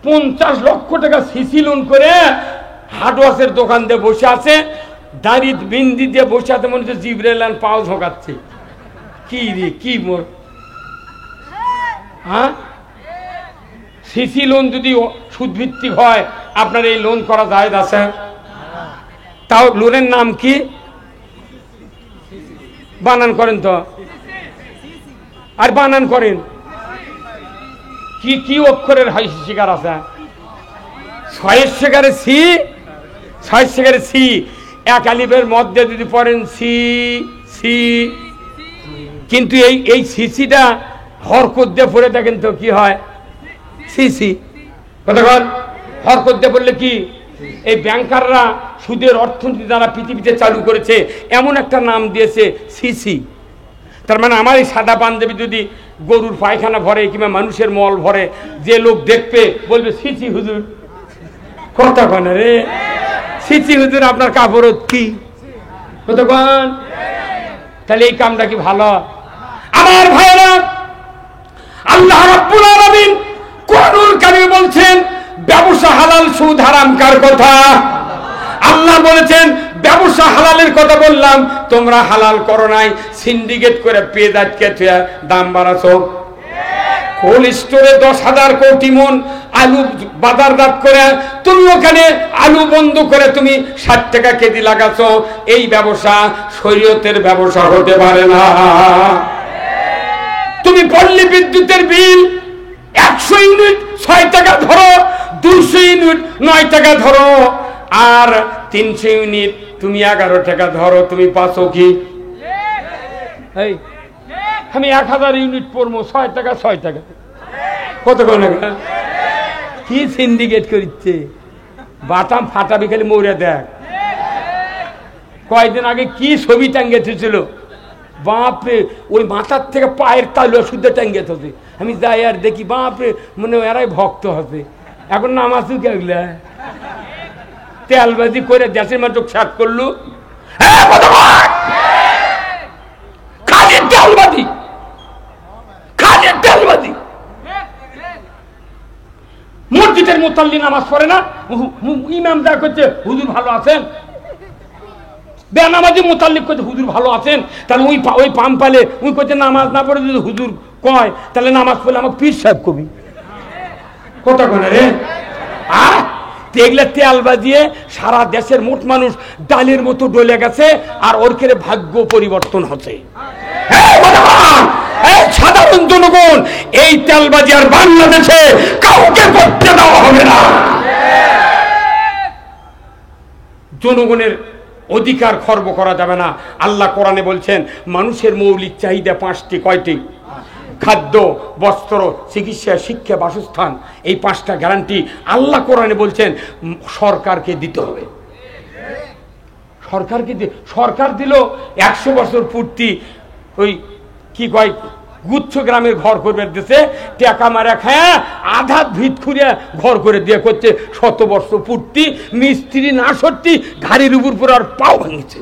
50 লক্ষ টাকা সিসি লোন করে হার্ডওয়াশের দোকান দিয়ে বসে আছে, দাড়ি বিন্দি দিয়ে বসে আছে, মনে হচ্ছে জিবরাইল পাও ঝোঁকাচ্ছে। কি রে, কি মোর, হ্যাঁ? সিসি লোন যদি সুদভিত্তিক হয়, আপনার এই লোন করা জায়েজ আছে? তাও লোনের নাম কি? বানান করেন তো, আর বানান করেন কি কি অক্ষরের শিকার আছে? 6 শিকারে সি, 6 শিকারে সি, এক আলিফের মধ্যে যদি পড়েন সি সি, কিন্তু এই সিসিটা হরকত দিয়ে পড়ে দেখেন তো কি হয়? সিসি। কতক্ষণ হরকত দিয়ে পড়লে কি? এই ব্যাংকাররা সুদের অর্থনীতি যারা পৃথিবীতে চালু করেছে এমন একটা নাম দিয়েছে সিসি। তার মানে আমার এই সাদা পাঞ্জাবি যদি গরুর পায়খানা ভরে কিংবা মানুষের মল ভরে, যে লোক দেখবে বলবে সিসি হুজুর। কতক্ষণ রে সিসি হুজুর, আপনার কাপড় কি? কতক্ষণ? তাহলে এই কামটা কি ভালো? আমার ভাইরা, আল্লাহ রাব্বুল আলামিন কোরআনুল কারীমে বলছেন ব্যবসা হালাল, সুদ হারাম। কার কথা? আল্লাহ বলেছেন ব্যবসা হালালের কথা বললাম, তোমরা হালাল করো নাই, সিন্ডিকেট করে পেজ আটকে দাম বাড়াছো। কোল্ড স্টোরে 10,000 কোটি মন আলু বাজারজাত করে তুমি ওখানে আলু বন্ধ করে তুমি 60 টাকা কেজি লাগাছো। এই ব্যবসা শরীয়তের ব্যবসা হতে পারে না। তুমি পল্লী বিদ্যুতের বিল 100 ইউনিট 6 টাকা ধরো, 200 ইউনিট 9 টাকা ধরো, আর 300 ইউনিট তুমি 11 টাকা ধরো, তুমি পাচ্ছ কি? আমি 1000 ইউনিট পড়বো 6 টাকা 6 টাকা। কত করে কি সিন্ডিকেট করছে? বাটাম ফাটাবি খালি মরে দেখ। কয়েকদিন আগে কি ছবি টাঙ্গিয়েছিল, বাপরে, ওই মাথার থেকে পায়ের তালু শুদ্ধ টাঙ্গিয়ে থাকে। আমি যাই আর দেখি, বাপরে, মনে এরাই ভক্ত হবে। এখন নামাজু গেলে তেলবাজি করে দেশের মাঝে সাত করলু। মুতাল্লি নামাজ পড়ে না, ইমাম যা করছে হুজুর ভালো আছেন, বেনামাজি মুতাল্লিক করছে হুজুর ভালো আছেন, তাহলে ওই পাম পালে ওই করছে নামাজ না পড়ে যদি হুজুর কয় তাহলে নামাজ পড়লে আমাকে পীর সাহেব কবি কথা কয় রে। এগুলা তেল বাজিয়ে সারা দেশের মোট মানুষ ডালের মতো ডলে গেছে, আর ওর কেড়ে ভাগ্য পরিবর্তন হচ্ছে। সাধারণ জনগণ এই তেলবাজি আর বাংলাদেশে কাউকে করতে দেওয়া হবে না। জনগণের অধিকার খর্ব করা যাবে না। আল্লাহ কোরআনে বলছেন মানুষের মৌলিক চাহিদা পাঁচটি। কয়টি? খাদ্য, বস্ত্র, চিকিৎসা, শিক্ষা, বাসস্থান। এই পাঁচটা গ্যারান্টি আল্লাহ কোরআনে বলছেন সরকারকে দিতে হবে। সরকার দিল 100 বছর পূর্তি ওই কি কয় গুচ্ছ গ্রামের ঘর করবে দেশে টাকা মারা খায় আধা ভিত খুঁড়ে ঘর করে দিয়ে করছে 100 বর্ষ পূর্তি, মিস্ত্রি না সত্যি ঘাড়ির উপর পরে আর পাও ভাঙছে।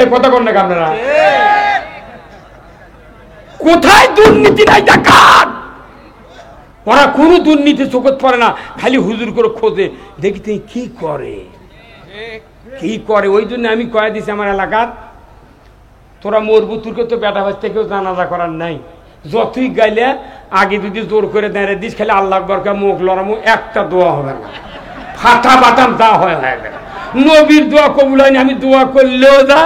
এই কথা কন না আপনারা? কোথায় দুর্নীতি নাই দেখান? ওরা কোনো দুর্নীতি চোখত পড়ে না, খালি হুজুর করে খোঁজে দেখি কি করে কি করে। ওই জন্য আমি কয়ে দিছি আমার এলাকার, তোরা মরবু তোরকে তো বেটা ভাই থেকেও জানাজা করার নাই, যতই গাইলে আগে যদি জোর করে দাঁড়িয়ে দিস খালি আল্লাহ আকবরকে মুখ লড়ামো, একটা দোয়া হবে না, ফাটা বাটাম যা হয় গেল। নবীর দোয়া কবুল হয়নি, আমি দোয়া করলেও যা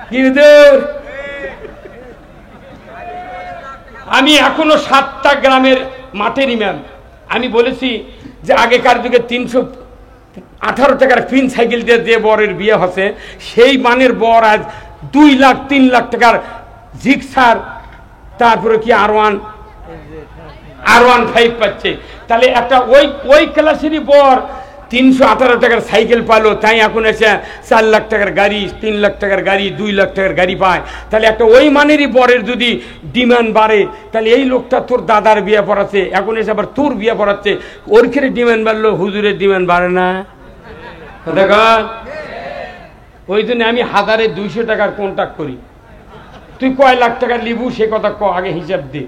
কি। আমি এখনো 7টা গ্রামের মাঠের ইমাম। আমি বলেছি যে আগেকার যুগে 318 টাকার ফিন সাইকেল দিয়ে যে বরের বিয়ে হচ্ছে সেই মানের বর আজ 2 লাখ 3 লাখ টাকার জিক্সার, তারপরে কি R15 পাচ্ছে। তাহলে একটা ওই ক্লাসেরই বর 318 টাকার সাইকেল পালো, তাই এখন এসে 4 লাখ টাকার গাড়ি, 3 লাখ টাকার গাড়ি, 2 লাখ টাকার গাড়ি পায়। তাহলে একটা ওই মানেরই বরের যদি ডিমান্ড বাড়ে, তাহলে এই লোকটা তোর দাদার বিয়ে পড়াচ্ছে, এখন এসে আবার তোর বিয়ে পড়াচ্ছে, ওর ক্ষেত্রে ডিমান্ড বাড়লো, হুজুরের ডিমান্ড বাড়ে না। ওই জন্য আমি 1200 টাকার কন্ট্যাক্ট করি। তুই কয় লাখ টাকা লিবু সে কথা আগে হিসাব দে।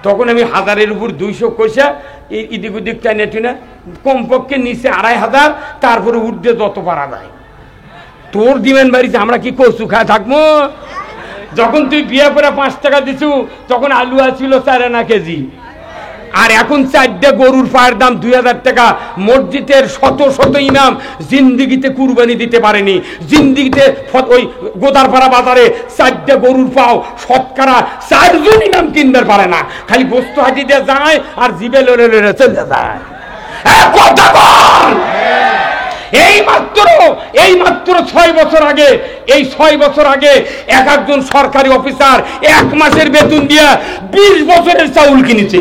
তখন আমি 1000-এর উপর 200 কইসা এদিক ওদিক টাইনে টুনে কমপক্ষে নিচে 2500, তারপরে উঠতে যত পারা যায়। তোর ডিমান্ড বাড়িতে আমরা কি কচু খায় থাকবো? যখন তুই বিয়ে করে 5 টাকা দিছু তখন আলু ছিল 4 আনা কেজি, আর এখন 4টে গরুর পায়ের দাম 2000 টাকা। মসজিদের শত শত ইমাম জিন্দিগিতে কুরবানি দিতে পারেনি, জিন্দিগিতে ওই গোদারপাড়া বাজারে 4টে গরুর পাও শতকরা 4 জন ইমাম কিনতে পারে না, খালি বস্তু হাতি দিয়ে যায় আর জিবে লড়ে লড়ে চলে যায়। এই মাত্র 6 বছর আগে, এই 6 বছর আগে এক একজন সরকারি অফিসার 1 মাসের বেতন দিয়ে 20 বছরের চাউল কিনেছে।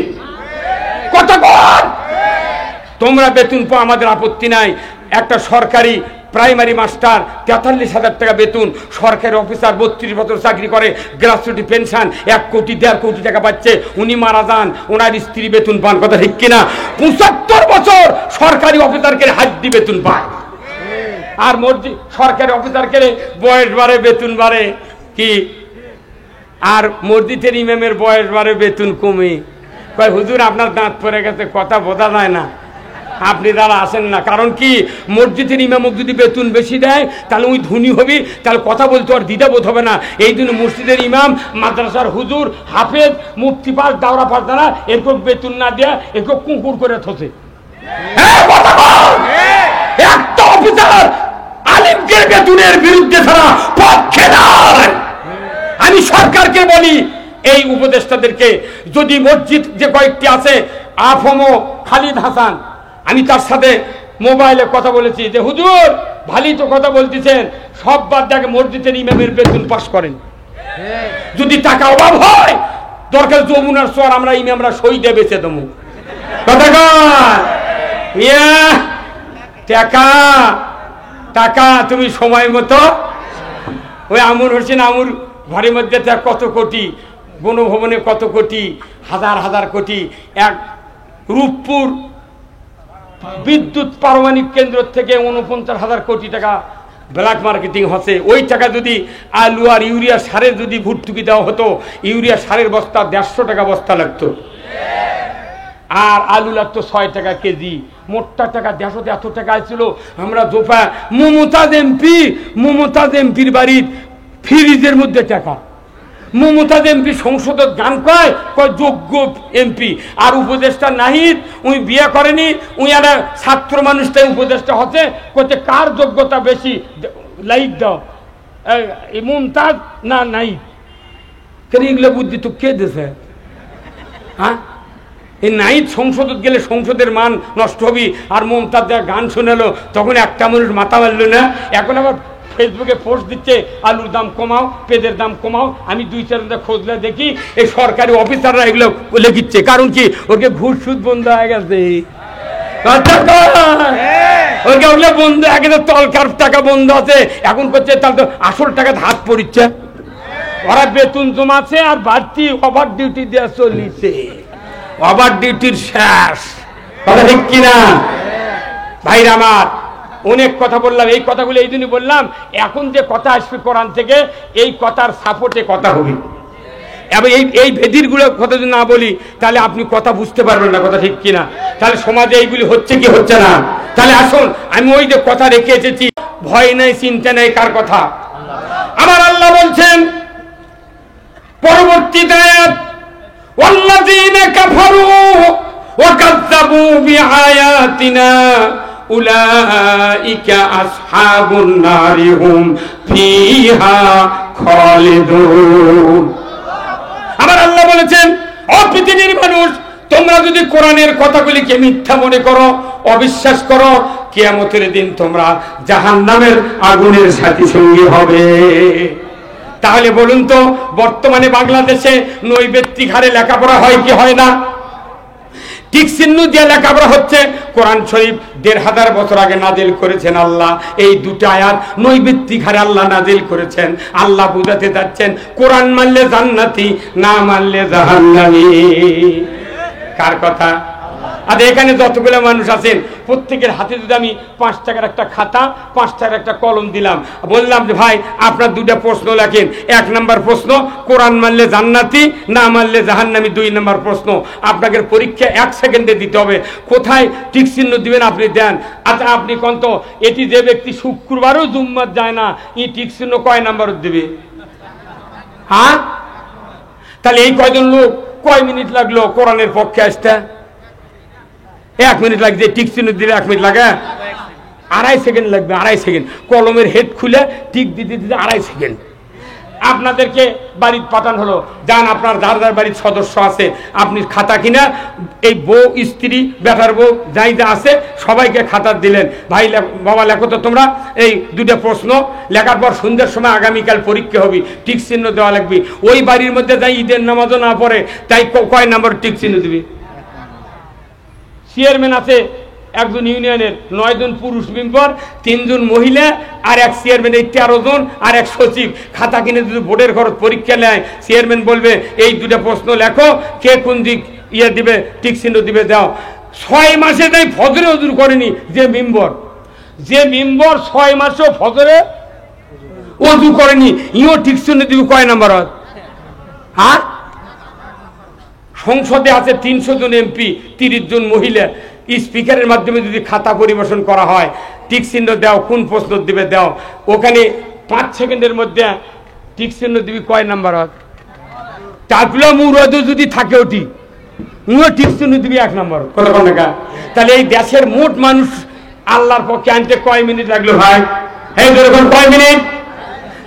তোমরা বেতন পাও, আমাদের আপত্তি নাই। একটা সরকারি প্রাইমারি মাস্টার 43,000 টাকা বেতন, সরকারি অফিসার 32 বছর চাকরি করে, গ্র্যাচুইটি পেনশন 1 কোটি 1.5 কোটি টাকা পাচ্ছে। উনি মারা যান, ওনার স্ত্রী বেতন পান, কথা ঠিক কিনা? 75 বছর সরকারি অফিসারকে হাড্ডি বেতন পায়, আর সরকারি অফিসারকে বয়স বাড়ে বেতন বাড়ে কি, আর মসজিদের ইমামের বয়স বাড়ে বেতন কমে। কয় হুজুর আপনার দাঁত পড়ে গেছে, কথা বোঝা যায় না, আপনি দ্বারা আসেন না। কারণ কি, মসজিদের ইমামক যদি বেতন বেশি দেয় তাহলে ওই ধনী হবি, তাহলে কথা বলতে আর দ্বিধাবোধ হবে না। এই জন্য মসজিদের ইমাম, মাদ্রাসার হুজুর, হাফেজ, মুফতি পাস, দাওরা পাস দ্বারা এরকম বেতন না দেয়া এরকম কুকুর করে থসে। একটা অফিসার আলিমকে বেতনের বিরুদ্ধে ছাড়া পক্ষে নয়। আমি সরকারকে বলি, এই উপদেষ্টাদেরকে, যদি মসজিদ যে কয়েকটি আছে, আফমো খালিদ হাসান, আমি তার সাথে মোবাইলে কথা বলেছি যে হুজুর ভালোই তো কথা বলতেছেন, সব বাদ দেখে মসজিদের ইমামের বেতন পাস করেন, যদি টাকা অভাব হয় দরকার যমুনার সোয়ার আমরা ইমামরা সই দিয়ে বেঁচে দেবো। টাকা তুমি সময় মতো ওই আমুর হোসেন আমুর ঘরের মধ্যে কত কোটি, গণভবনে কত কোটি, হাজার হাজার কোটি। এক রূপপুর বিদ্যুৎ পারমাণবিক কেন্দ্র থেকে 49,000 কোটি টাকা ব্ল্যাক মার্কেটিং হচ্ছে। ওই টাকা যদি আলু আর ইউরিয়া সারের যদি ভর্তুকি দেওয়া হতো, ইউরিয়া সারের বস্তা 150 টাকা বস্তা লাগতো। আর আলু লাগতো 6 টাকা কেজি, মোটটা টাকা 150 এত টাকা ছিল। আমরা জোফা মমতাজ এমপির বাড়ির ফ্রিজের মধ্যে টাকা। মমতাজ এমপি সংসদের গান কয় যোগ্য এমপি, আর উপদেষ্টা নাহিদ উনি বিয়ে করেনি, উনি একটা ছাত্র মানুষটাই উপদেষ্টা হচ্ছে, কইতে কার যোগ্যতা বেশি লাইক দাও, মমতাজ না নাহিদ। কেন এগুলো বুদ্ধি তো কে দিছে? হ্যাঁ, এই নাহিদ সংসদত গেলে সংসদের মান নষ্ট হবি, আর মমতাজ যা গান শোনালো তখন একটা মানুষ মাথা মারল না। এখন আবার ফেসবুকে পোস্ট দিচ্ছে আলুর দাম কমাও, পেঁয়াজের দাম কমাও। আমি 2-4 খোঁজলে দেখি এই সরকারি অফিসাররা এগুলো লিখিচ্ছে। কারণ কি? ওকে ঘুষ সুদ বন্ধ হয়ে গেছে, ওকে ওগুলো বন্ধ হয়ে গেছে, তলকার টাকা বন্ধ আছে। এখন করছে তাহলে তো আসল টাকা হাত পড়িচ্ছে, ওরা বেতন জমাচ্ছে আর বাড়তি ওভার ডিউটি দেওয়া চলিছে। ওভার ডিউটির শেষ, কথা ঠিক কিনা ভাইরা আমার? অনেক কথা বললাম, এই কথাগুলো এই জন্যই বললাম, এখন যে কথা আসবে কোরআন থেকে এই কথার সাপোর্টে কথা হবে। এবং এই ভেদিরগুলো কথা যদি না বলি তাহলে আপনি কথা বুঝতে পারবেন না, কথা ঠিক কিনা? তাহলে সমাজে এইগুলি হচ্ছে কি হচ্ছে না? তাহলে আসুন, আমি ওই যে কথা রেখে এসেছি, ভয় নাই চিন্তা নেই, কার কথা? আমার আল্লাহ বলছেন পরবর্তীতে, ওয়াল্লাযীনা কাফারু ওয়া কাযযাবু বিআয়াতিনা উলাইকা আসহাবুন নারি হুম ফিহা খালিদুন। আমার আল্লাহ বলেছেন, ও পৃথিবীর মানুষ, তোমরা যদি কোরআনের কথাগুলিকে মিথ্যা মনে করো, অবিশ্বাস করো, কিয়ামতের দিন তোমরা জাহান্নামের আগুনের সাথী সঙ্গী হবে। তাহলে বলুন তো, বর্তমানে বাংলাদেশে নৈবেত্তিক হারে লেখাপড়া হয় কি হয় না? ঠিক চিহ্ন দিয়ে লেখাপড়া হচ্ছে। কোরআন শরীফ ১,৫০০ বছর আগে নাজিল করেছেন আল্লাহ। এই দুটো আয়াত নৈবেত্তিক হারে আল্লাহ নাজিল করেছেন। আল্লাহ বুঝাতে যাচ্ছেন, কোরআন মানলে জান্নাতি, না মানলে জাহান্নামী। কার কথা? আর এখানে যতগুলো মানুষ আছেন প্রত্যেকের হাতে যদি আমি 5 টাকার একটা খাতা, 5 টাকার একটা কলম দিলাম, বললাম যে ভাই আপনার 2টা প্রশ্ন লেখেন। 1 নম্বর প্রশ্ন, কোরআন মানলে জান্নাতি, না মানলে জাহান্নামী। 2 নম্বর প্রশ্ন, আপনাকে পরীক্ষা 1 সেকেন্ডে দিতে হবে। কোথায় টিক চিহ্ন দিবেন আপনি দেন। আচ্ছা আপনি কোন তো, এটি যে ব্যক্তি শুক্রবারও জুম্মাত যায় না, এই টিক চিহ্ন কয় নাম্বার দিবে? হ্যাঁ, তাহলে এই কয়জন লোক কয় মিনিট লাগলো কোরআনের পক্ষে আসতে? 1 মিনিট লাগছে। টিক চিহ্ন দিলে 1 মিনিট লাগে? 2.5 সেকেন্ড লাগবে। 2.5 সেকেন্ড। কলমের হেড খুলে টিক দিতে দিতে 2.5 সেকেন্ড। আপনাদেরকে বাড়ির পাঠানো হলো, যান আপনার যার যার বাড়ির সদস্য আছে, আপনি খাতা কিনা এই বউ, স্ত্রী, বেটার বউ যাই যা আছে সবাইকে খাতা দিলেন। ভাই বাবা লেখো তো তোমরা এই 2টা প্রশ্ন। লেখার পর সন্ধ্যের সময় আগামীকাল পরীক্ষা হবে, টিক চিহ্ন দেওয়া লাগবে। ওই বাড়ির মধ্যে যাই ঈদের নামাজও না পড়ে, তাই কয় নাম্বার টিক চিহ্ন দিবি? চেয়ারম্যান আছে একজন ইউনিয়নের, 9 জন পুরুষ মেম্বার, 3 জন মহিলা, আর এক চেয়ারম্যান, এই 13 জন, আর এক সচিব। খাতা কিনে যদি বোর্ডের খরচ পরীক্ষা নেয়, চেয়ারম্যান বলবে এই 2টা প্রশ্ন লেখো, কে কোন দিক দিবে, টিক চিহ্ন দিবে, দাও। 6 মাসে তাই ফজরে ওযু করেনি যে মেম্বার 6 মাসেও ফজরে ওযু করেনি, ইও টিক চিহ্ন দিবে কয় নাম্বার? হ্যাঁ, সংসদে আছে 300 জন এমপি, 30 জন মহিলা। স্পিকারের মাধ্যমে যদি খাতা পরিবেশন করা হয়, টিক চিহ্ন দাও, কোন প্রশ্ন দিবে দাও। ওখানে 5 সেকেন্ডের মধ্যে টিক চিহ্ন দিবি কয় নাম্বার? টাকলা মুরাদ যদি থাকে ওটি টিক চিহ্ন দিবি 1 নম্বর। কত টাকা? তাহলে এই দেশের মোট মানুষ আল্লাহর পক্ষে আনতে কয় মিনিট লাগলো ভাই? এই ধরুন কয় মিনিট?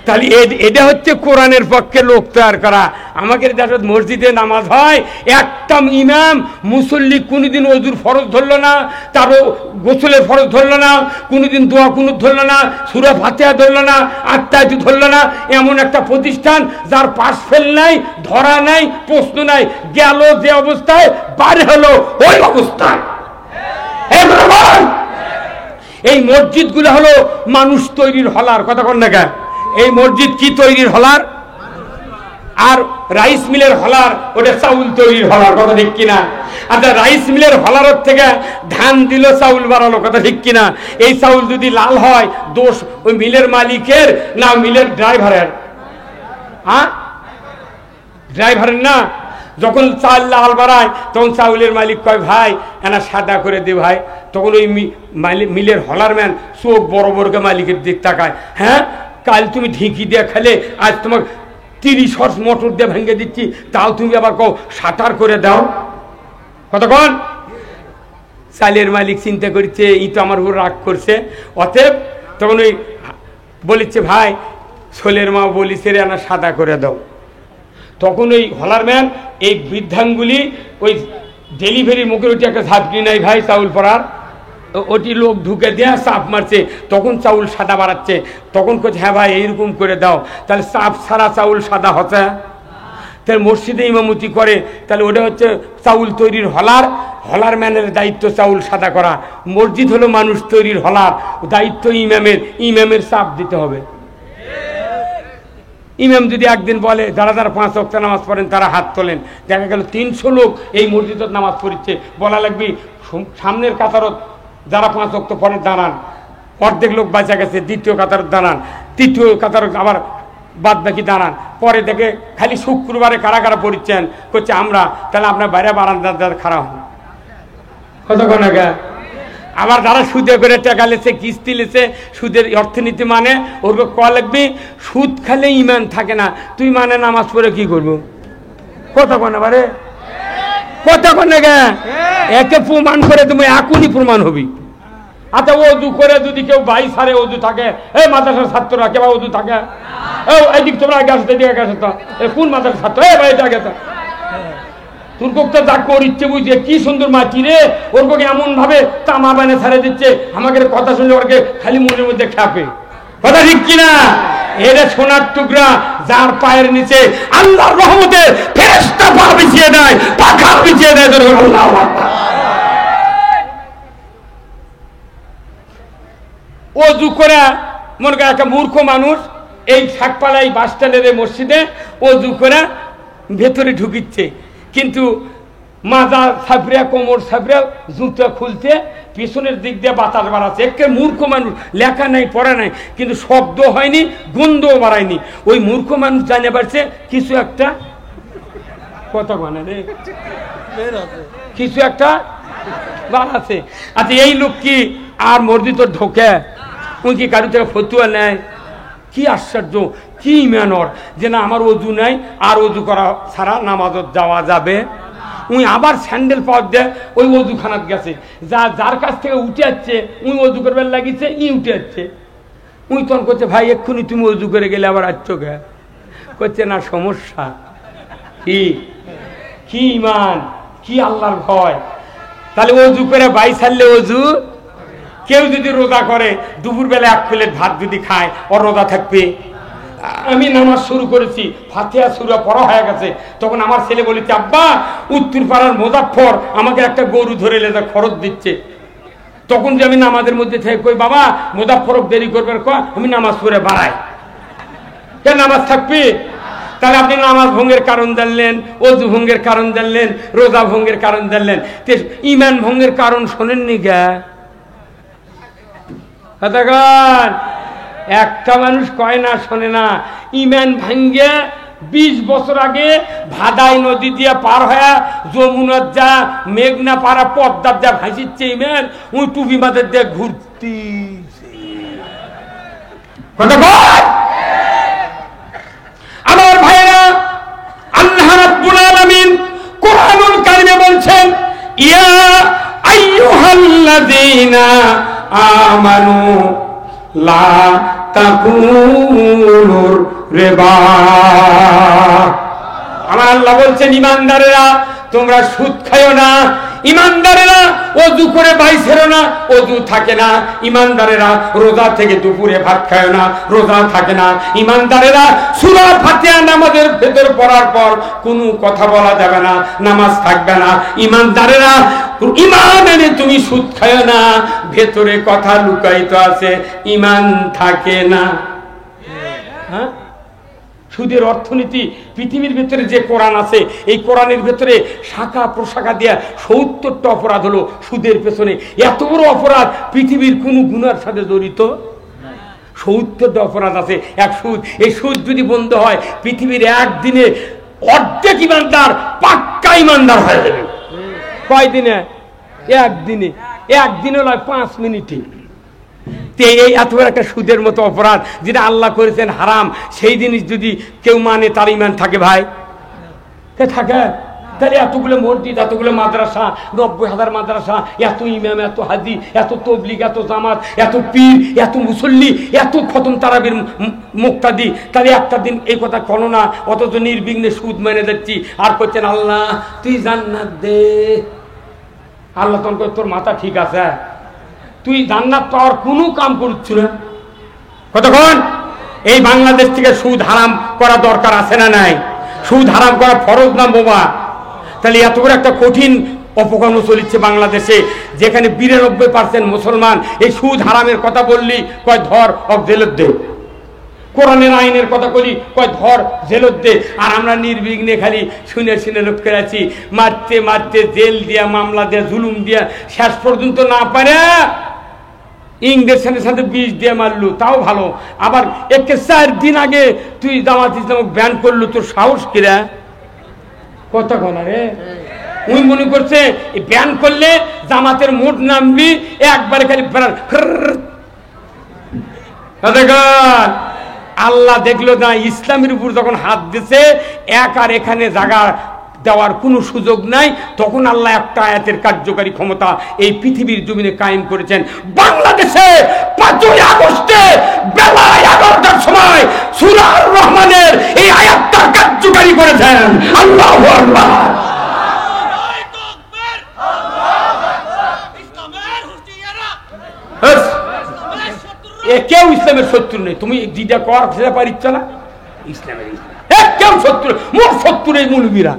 তাহলে এটা হচ্ছে কোরআনের পক্ষে লোক তৈরি করা। আমাদের দেশে মসজিদে নামাজ হয়, একটা ইমাম মুসল্লি কোনোদিন ওযুর ফরজ ধরলো না, তারও গোসলের ফরজ ধরলো না, কোনোদিন দোয়া কুনুত ধরলো না, সূরা ফাতিহা ধরলো না, আত্মায়াতু ধরলো না। এমন একটা প্রতিষ্ঠান যার পাশ ফেল নাই, ধরা নাই, প্রশ্ন নাই, গেল যে অবস্থায় বাইরে হলো ওই অবস্থায়। এই মসজিদগুলো হলো মানুষ তৈরির হলার, কথা কন না কেন? এই মসজিদ কি তৈরির হলার? আর রাইস মিলের হলার ওটা চাউল তৈরির হলার, কথা ঠিক কিনা? আচ্ছা, রাইস মিলের হলার থেকে ধান দিল, চাউল বাড়ালো, কথা ঠিক কিনা? এই চাউল যদি লাল হয়, দোষ ওই মিলের মালিকের না মিলের ড্রাইভারের? হ্যাঁ, ড্রাইভারের না। যখন চাল লাল বাড়ায় তখন চাউলের মালিক কয় ভাই এনা সাদা করে দে ভাই। তখন ওই মিলের হলারম্যান চোখ বড় বড়কে মালিকের দিক তাকায়, হ্যাঁ কাল তুমি ঢিঁকি দিয়ে খেলে, আজ তোমার 30 হর্স মোটর দিয়ে ভেঙে দিচ্ছি, তাও তুমি আবার কও সাঁতার করে দাও। কতক্ষণ? চালের মালিক চিন্তা করছে ই তো আমার উপর রাগ করছে, অতএব তখন ওই বলেছে ভাই ছোলের মা বলিছে রে না সাদা করে দাও। তখন ওই হলারম্যান এই বৃদ্ধাঙ্গুলি ওই ডেলিভারির মুখের ওটি একটা ঝাপটি নাই ভাই চাউল পড়ার, ওটি লোক ঢুকে দেয়া চাপ মারছে, তখন চাউল সাদা বাড়াচ্ছে। তখন কোচ হ্যাঁ ভাই এইরকম করে দাও, তাহলে চাপ ছাড়া চাউল সাদা হচ্ছে। তাহলে মসজিদে ইমামতি করে, তাহলে ওটা হচ্ছে চাউল তৈরির হলার, হলার ম্যানের দায়িত্ব চাউল সাদা করা। মসজিদ হলো মানুষ তৈরির হলার, দায়িত্ব ইমামের, ইমামের চাপ দিতে হবে। ইমাম যদি একদিন বলে যারা যারা 5 ওয়াক্ত নামাজ পড়েন তারা হাত তোলেন, দেখা গেল 300 লোক এই মসজিদত নামাজ পড়ছে, বলা লাগবে সামনের কাতারত যারা 5 ওয়াক্ত পরে দাঁড়ান, অর্ধেক লোক বাঁচা গেছে, দ্বিতীয় কাতারত দাঁড়ান, তৃতীয় কাতারত আবার বাদ বাকি দাঁড়ান। পরে দেখে খালি শুক্রবারে কারা কারা পড়ছেন করছে আমরা, তাহলে আপনার বাইরে বারান্দার খারাপ হন কতক্ষণ আগে। আবার যারা সুদে করে টাকা লেছে, কিস্তি লেছে, সুদের অর্থনীতি মানে ওর ক লাগবে সুদ খালে ইমান থাকে না, তুই মানে নামাজ পড়ে কি করবো? কতক্ষণ আবারে কতক্ষণ আগে একে প্রমাণ করে তুমি এখনই প্রমাণ হবি। আচ্ছা ওযু করে যদি কেউ 22 সারে ওযু থাকে, এই মাদ্রাসার ছাত্ররা কেবা ওযু থাকে, এইদিক তোমরা আগে আসতে দিকে গেছে তো কোন মাদ্রাসার ছাত্র, এই ভাই এটা গেছে তোর কোকটা যা কর ইচ্ছে বুঝে কি সুন্দর মাটি রে, ওর কোকে এমন ভাবে তামা বানে ছাড়ে দিচ্ছে, আমাকে কথা শুনলে ওরকে খালি মনের মধ্যে খাপে। কথা ঠিক কিনা? এর সোনার টুকরা যার পায়ের নিচে আল্লাহর রহমতে ফেরেশতা পা বিছিয়ে দেয়, পাখা বিছিয়ে দেয়। আল্লাহু আকবার। ওযু করে মনে করে একটা মূর্খ মানুষ এই শাকপালাই বাস স্ট্যান্ডের মসজিদে ওযু করে ভেতরে ঢুকিচ্ছে, কিন্তু মাজা ছাপড়িয়া কোমর ছাপড়িয়া জুতো খুলতে পিছনের দিক দিয়ে বাতাস বাড়াচ্ছে। একে মূর্খ মানুষ, লেখা নাই পড়া নাই, কিন্তু শব্দ হয়নি, গন্ধও বাড়ায়নি। ওই মূর্খ মানুষ জানে পারছে কিছু একটা কথা মানে রে, কিছু একটা বাড়াচ্ছে। আচ্ছা এই লোক কি আর মসজিদ ঢোকে? উনি কি কারো থেকে ফতুয়া নেয়? কি আশ্চর্য, কি ইমানর যে না আমার ওযু নাই, আর ওযু করা ছাড়া নামাজত যাওয়া যাবে। উনি আবার স্যান্ডেল পাওয়ার দেয় ওই ওযুখানাত গেছে, যার কাছ থেকে উঠে যাচ্ছে উনি ওযু করবার লাগিয়েছে, উঠে যাচ্ছে। উনি তখন করছে ভাই এক্ষুনি তুমি ওযু করে গেলে আবার আসছো গে? করছে না সমস্যা কি, কি ইমান, কি আল্লাহর ভয়। তাহলে ওযু করে 22 সারলে ওযু। কেউ যদি রোজা করে দুপুরবেলা 1 প্লেট ভাত যদি খায় ওর রোজা থাকবে? আমি নামাজ শুরু করেছি, ফাতিহা সূরা পড়া হয়ে গেছে, তখন আমার ছেলে বলেছে আব্বা উত্তর পাড়ার মোজাফফর আমাকে একটা গরু ধরে লেজা খরচ দিচ্ছে। তখন যে আমি নামাজের মধ্যে থেকে কই বাবা মোজাফফর দেরি করবার কয় আমি নামাজ পড়ে বাড়াই, কেন নামাজ থাকবে? তাহলে আপনি নামাজ ভঙ্গের কারণ জানলেন, ওযু ভঙ্গের কারণ জানলেন, রোজা ভঙ্গের কারণ জানলেন, ঈমান ভঙ্গের কারণ শোনেননি গা? একটা মানুষ কয় না, শোনে না। ঈমান ভাঙ্গে 20 বছর আগে ভাদাই নদী দিয়ে পার হয়ে যমুনার যা মেঘনা পাড়া পদ্মার যা ভাসিচ্ছে ঈমান, ওই টুপি মাথার দিয়ে ঘুরতি। আমার ভাইরা, আল্লাহ রাব্বুল আলামিন কোরআনুল কারীমে বলছেন ইয়া আইয়ুহাল্লাযীনা আমানু লা তাকুলুর রিবা। আমার আল্লাহ বলছেন ইমানদারেরা তোমরা সুদ খায়ো না। ইমানদারেরা ওযু করে 22 না, ওযু থাকে না। ইমানদারেরা রোজা থেকে দুপুরে ভাত খায় না, রোজা থাকে না। ইমানদারেরা সূরা ফাতিহা নামাজের ভেতর পড়ার পর কোনো কথা বলা যাবে না, নামাজ থাকবে না। ইমানদারেরা ঈমান এনে তুমি সুদ খায়ো না, ভেতরে কথা লুকায়িত আছে, ঈমান থাকে না। হ্যাঁ, সুদের অর্থনীতি পৃথিবীর ভিতরে যে কোরআন আছে, এই কোরআনের ভিতরে শাখা প্রশাখা দিয়া 70টা অপরাধ হলো সুদের পেছনে। এত বড় অপরাধ পৃথিবীর কোন গুনার সাথে জড়িত 70টা অপরাধ আছে এক সুদ। এই সুদ যদি বন্ধ হয় পৃথিবীর একদিনে অর্ধেক ইমানদার পাক্কা ইমানদার হয়ে যাবে। কয়দিনে? একদিনে। একদিনে নয়, 5 মিনিটে। এই এত বড় একটা সুদের মতো অপরাধ যেটা আল্লাহ করেছেন হারাম, সেই জিনিস যদি কেউ মানে তার ইমান থাকে ভাই? থাকে? তাহলে এতগুলো মসজিদ, এতগুলো মাদ্রাসা, 90,000 মাদ্রাসা, এত ইমাম, এত হাজি, এত তবলিগ, এত জামাত, এত পীর, এত মুসল্লি, এত খতম তারাবির মুক্তাদি, তাহলে একটা দিন এই কথা কোনো না, অথচ নির্বিঘ্নে সুদ মেনে যাচ্ছি আর করছেন আল্লাহ তুই জান্নাত দে। আল্লাহ তখন তোর মাথা ঠিক আছে, তুই জান্নাত পাওয়ার কোনো কাম করছ না। কতক্ষণ? এই বাংলাদেশ থেকে সুদ হারাম করা দরকার আছে না নাই? সুদ হারাম করা ফরজ না বোমা? তাহলে এত বড় একটা কঠিন অপকর্ম চলছে বাংলাদেশে, যেখানে 92% মুসলমান এই সুদ হারামের কথা বললি কয় ধর অব জেলত দে, কোরআনের আইনের কথা বলি কয় ধর জেলত দে। আর আমরা নির্বিঘ্নে খালি শুনে শুনে লোক করে আছি, মারতে মারতে জেল দিয়া, মামলা দিয়া, জুলুম দিয়া, শেষ পর্যন্ত না পারে ইংরেজের সাথে বিষ দিয়ে মারলু, তাও ভালো। আবার 4 দিন আগে তুই জামাত ইসলামকে ব্যান করলু, তোর সাহস কিরা? কথা কনা রে? উনি মনে করছে ব্যান করলে জামাতের মোট নামবি, একবারে খালি আল্লাহ দেখলো না ইসলামের উপর যখন হাত দিছে এক আর এখানে জায়গা দেওয়ার কোনো সুযোগ নাই, তখন আল্লাহ একটা আয়াতের কার্যকারী ক্ষমতা এই পৃথিবীর জমিনে কায়েম করেছেন। বাংলাদেশে 5ই আগস্টে বেলা 11টার সময় সূরা আর রহমানের এই আয়াতটা কার্যকারী করেছেন। আল্লাহু আকবার। কেউ ইসলামের শত্রু নেই, তুমি যেটা কর সেটা পারিচ্ছ না ইসলামের। কেউ শত্রু, মোট শত্রু এই মুলবিরা।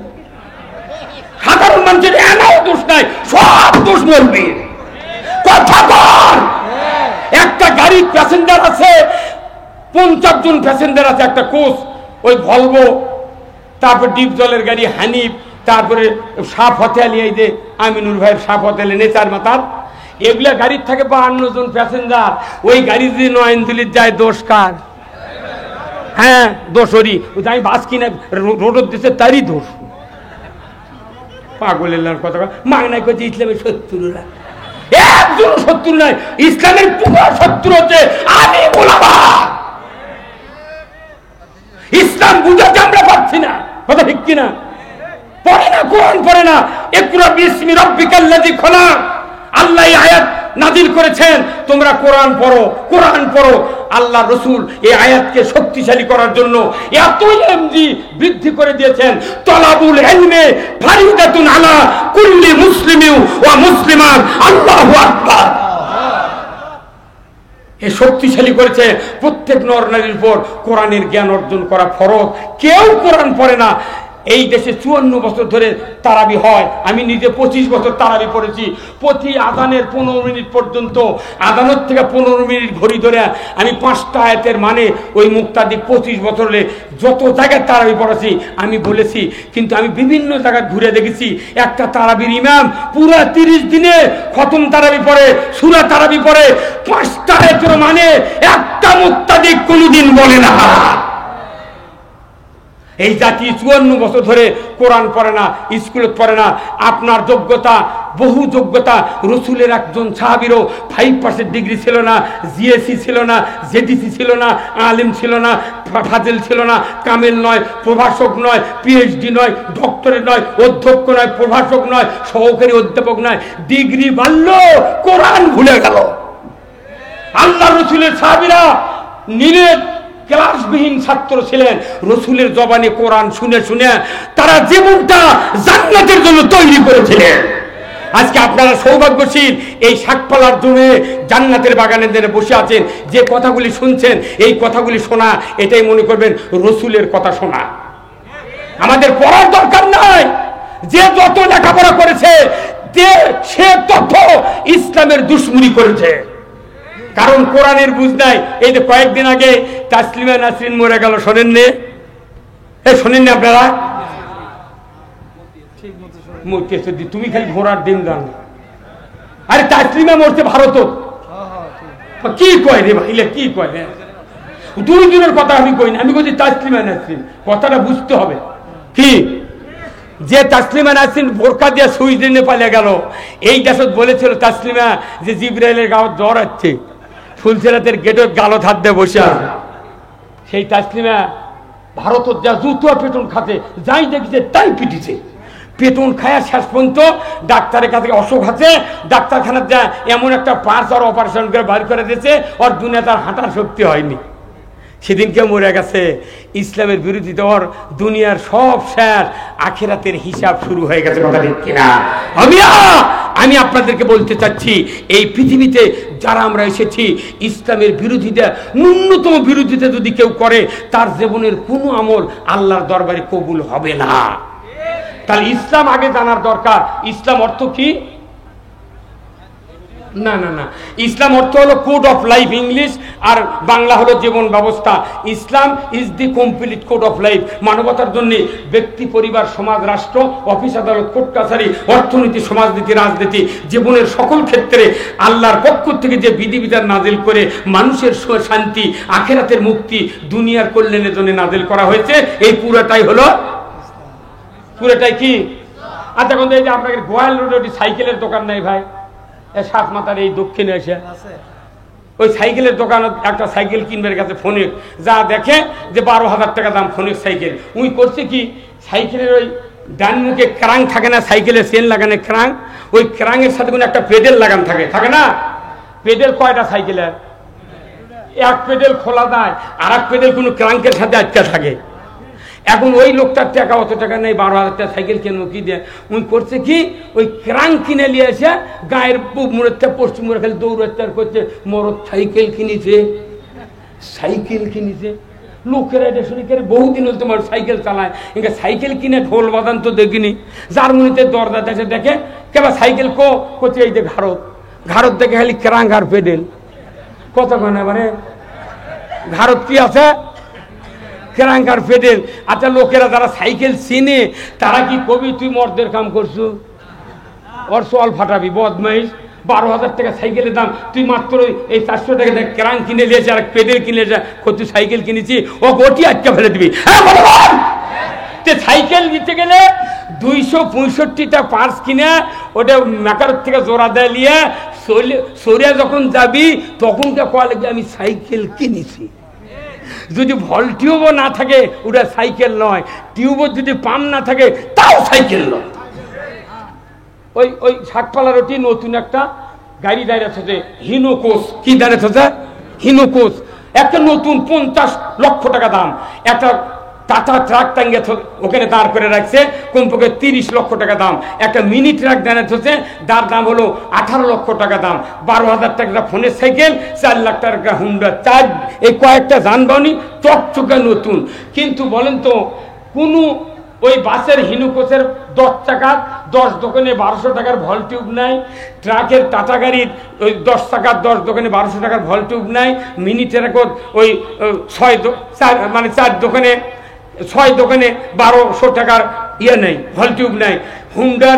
সাধারণ মানুষের এনাও দোষ নাই, সব দোষ মুলবির। কথা বল। একটা গাড়ির প্যাসেঞ্জার আছে, 50 জন প্যাসেঞ্জার আছে, একটা কোচ, ওই ভলভো, তারপর ডিপ জলের গাড়ি হানিফ, তারপরে সাপ হতেয়ালি, এই যে আমিনুর ভাইয়ের সাপ হতেয়ালি নেচার মাতার, এগুলা গাড়ির থাকে 52 জন প্যাসেঞ্জার। ওই গাড়ি যদি নয়নদিল্লির যায় দোষ কার? হ্যাঁ দোষরই। আমি বাস কিনে রোডের দেশে তারই দোষ। পাগলের কথা মাগনাই করছে ইসলামের শত্রুরা। একজন শত্রু নাই, ইসলামের পুরো শত্রু হচ্ছে আমি বলাবা। ইসলাম বুঝাতে আমরা পারছি না, কথা ঠিক কিনা? পড়ে না, কোরআন পড়ে না। ইকরা বিসমি রাব্বিকাল্লাযী খলাক, আল্লাহ এই আয়াত নাজিল করেছেন, তোমরা কোরআন পড়ো, কোরআন পড়ো। আল্লাহ রসুল এই আয়াতকে শক্তিশালী করার জন্য এতই এমজি বৃদ্ধি করে দিয়েছেন, তলাবুল ইলমে ফারিদাতুন আলা কুল্লি মুসলিমিন ওয়া মুসলিমাত। আল্লাহু আকবার। এ শক্তিশালী করেছে প্রত্যেক নর নারীর উপর কোরআনের জ্ঞান অর্জন করা ফরজ। কেউ কোরআন পড়ে না। এই দেশে 54 বছর ধরে তারাবি হয়, আমি নিজে 25 বছর তারাবি পড়েছি। প্রতি আযানের 15 মিনিট পর্যন্ত, আযানের থেকে 15 মিনিট ঘড়ি ধরে আমি 5টা আয়াতের মানে ওই মুক্তাদি 25 বছরে যত জায়গায় তারাবি পড়েছি আমি বলেছি। কিন্তু আমি বিভিন্ন জায়গায় ঘুরে দেখেছি, একটা তারাবির ইমাম পুরা 30 দিনে খতম তারাবি পড়ে, সূরা তারাবি পড়ে, 5টা আয়াতের মানে একটা মুক্তাদি কোনোদিন বলে না। এই জাতি 54 বছর ধরে কোরআন পড়ে না, স্কুলে পড়ে না। আপনার যোগ্যতা, বহু যোগ্যতা। রসুলের একজন সাহাবীরও 5% ডিগ্রি ছিল না, জিএসসি ছিল না, জেডিসি ছিল না, আলিম ছিল না, ফাজিল ছিল না, কামেল নয়, প্রভাষক নয়, পিএইচডি নয়, ডক্টরেট নয়, অধ্যক্ষ নয়, প্রভাষক নয়, সহকারী অধ্যাপক নয়। ডিগ্রি বাড়ল, কোরআন ভুলে গেল। আল্লাহ রসুলের সাহাবীরা নিরেট ক্লাসবিহীন ছাত্র ছিলেন, রসুলের জবানে কোরআন শুনে শুনে তারা জীবনটা জান্নাতের জন্য তৈরি করেছিলেন। আজকে আপনারা সৌভাগ্যশীল, এই শাকপালার জমে জান্নাতের বাগানে বসে আছেন। যে কথাগুলি শুনছেন, এই কথাগুলি শোনা, এটাই মনে করবেন রসুলের কথা শোনা। আমাদের পড়ার দরকার নাই। যে যত লেখাপড়া করেছে সে তত ইসলামের দুশ্মনী করেছে, কারণ কোরআনের বুঝ নাই। এই যে কয়েকদিন আগে তাসলিমা নাসরিন মরে গেল, শোনেননি? শোনেননি আপনারা? তুমি খালি ঘোড়ার ডিম জান। আরে তাসলিমা মরছে ভারত, কি কয় রে ভাইলে, কি কয়? 2 দিনের কথা আমি কই না, আমি বলছি তাসলিমা নাসরিন। কথাটা বুঝতে হবে। কি যে তাসলিমা নাসরিন বোরকা দিয়ে সুইডেনে পালিয়ে গেল, এই দেশত বলেছিল তাসলিমা যে জিব্রাইলের গাঁও জ্বর হচ্ছে, ফুলসেরাতের গেটের গালত হাত দিয়ে বসে আছে। সেই তাসলিমা ভারতের যা জুতো পেটন খাতে যাই দেখছে তাই পিটিছে, পেটন খায়া শেষ পর্যন্ত ডাক্তারের কাছে অসুখ আছে, ডাক্তারখানার যা এমন একটা পার্স আর অপারেশন করে বাড়ি করে দিয়েছে, ওর দুনিয়া তার হাঁটার শক্তি হয়নি, সেদিনকে মরে গেছে। ইসলামের বিরোধিতা, ওর দুনিয়ার সব শেষ, আখিরাতের হিসাব শুরু হয়ে গেছে। কথা ঠিক কিনা? আমি আপনাদেরকে বলতে চাচ্ছি, এই পৃথিবীতে যারা আমরা এসেছি, ইসলামের বিরোধিতা, ন্যূনতম বিরোধিতা যদি কেউ করে, তার জীবনের কোনো আমল আল্লাহর দরবারে কবুল হবে না। তাহলে ইসলাম আগে জানার দরকার। ইসলাম অর্থ কি? না না না, ইসলাম অর্থ হলো কোড অফ লাইফ, ইংলিশ, আর বাংলা হলো জীবন ব্যবস্থা। Islam is the complete code of life. মানবতার জন্য ব্যক্তি, পরিবার, সমাজ, রাষ্ট্র, অফিস, আদালত, কোর্ট কাছারি, অর্থনীতি, সমাজনীতি, রাজনীতি, জীবনের সকল ক্ষেত্রে আল্লাহর পক্ষ থেকে যে বিধিবিধান নাজিল করে মানুষের শান্তি, আখিরাতের মুক্তি, দুনিয়ার কল্যাণের জন্য নাজিল করা হয়েছে, এই পুরোটাই হলো, পুরোটাই কি? আচ্ছা, কোন এই যে আপনাকে গোয়াল রোডে সাইকেলের দোকান নাই ভাই, সাত মাথার এই দক্ষিণে এসে ওই সাইকেলের দোকানে একটা সাইকেল কিনবার কাছে ফোনিক যা দেখে যে 12,000 টাকা দাম ফোনিক সাইকেল। উই করছে কি, সাইকেলের ওই ডান মুখে ক্রাং থাকে না, সাইকেলের চেন লাগানো ক্রাং, ওই ক্রাঙের সাথে কোনো একটা পেডেল লাগানো থাকে, থাকে না? পেডেল কয়টা সাইকেলের? এক পেডেল খোলা দেয়, আর এক পেডেল কোনো ক্রাঙ্কের সাথে আটকা থাকে। এখন ওই লোকটার টাকা, অত টাকা নেই, 12,000 টাকা সাইকেল কেন কি দিয়ে উনি করছে কি, ওই ক্রাং কিনে নিয়ে এসে গায়ের পূব মুড়ের পশ্চিম মুড়ে খালি দৌড়াতে করছে, মরদ সাইকেল কিনেছে, সাইকেল কিনেছে। লোকেরা এটা শুনে করে বহুদিন হল তোমার সাইকেল চালায়, এখানে সাইকেল কিনে ঢোল বাজান তো দেখিনি। জার্মানিতে দরজা দেশে দেখে কেবা সাইকেল করছে, এই যে ঘাড়ত দেখে খালি ক্রাং আর পেডেল, কতক্ষণ মানে ঘাড়ত কি আছে, ক্রাঙ্কার পেডেল। আচ্ছা, লোকেরা যারা সাইকেল চিনে তারা কি কবি তুই মর্দের কাম করছু, ওর সোয়াল ফাটাবি, বদমাইশ, 12,000 টাকা সাইকেলের দাম, তুই মাত্র এই 400 টাকা ক্রাঙ্ক কিনে নিয়েছে আর পেডেল কিনে তুই সাইকেল কিনেছি, ও গোটি আটকা ফেলে দিবি। সাইকেল নিতে গেলে 265টা পার্স কিনে ওটা মেকারের থেকে জোড়া দেয় নিয়ে সরিয়া যখন যাবি তখন কয়া লাগবে আমি সাইকেল কিনেছি। যদি ভল টিউবও না থাকে ওটা সাইকেল নয়, টিউবও যদি পাম্প না থাকে তাও সাইকেল নয়। ওই ওই শাকপালার ওটি নতুন একটা গাড়ি দাঁড়িয়েছে, হিনোকোস, কি দাঁড়িয়েছে, হিনোকোস, একটা নতুন 50 লক্ষ টাকা দাম। একটা টাটা ট্রাক টাঙ্গে ওখানে দাঁড় করে রাখছে, কমপক্ষে 30 লক্ষ টাকা দাম। একটা মিনি ট্রাক দাঁড়িয়েছে, তার দাম হলো 18 লক্ষ টাকা দাম। 12,000 টাকা ফোনের সাইকেল, 4 লাখ টাকা হুন্ডা চার্জ, এই কয়েকটা যানবাহনই চকচকে নতুন। কিন্তু বলেন তো, কোনো ওই বাসের হিনুকোসের 10 চাকার 10 দোকানে 1200 টাকার ভল টিউব নাই, ট্রাকের টাটা গাড়ির ওই 10 চাকার 10 দোকানে 1200 টাকার ভল টিউব নাই, মিনি ট্রাকত ওই 4 দোকানে 6 দোকানে 1200 টাকার ইয়ে নেই, ভল টিউব নাই। হুন্ডার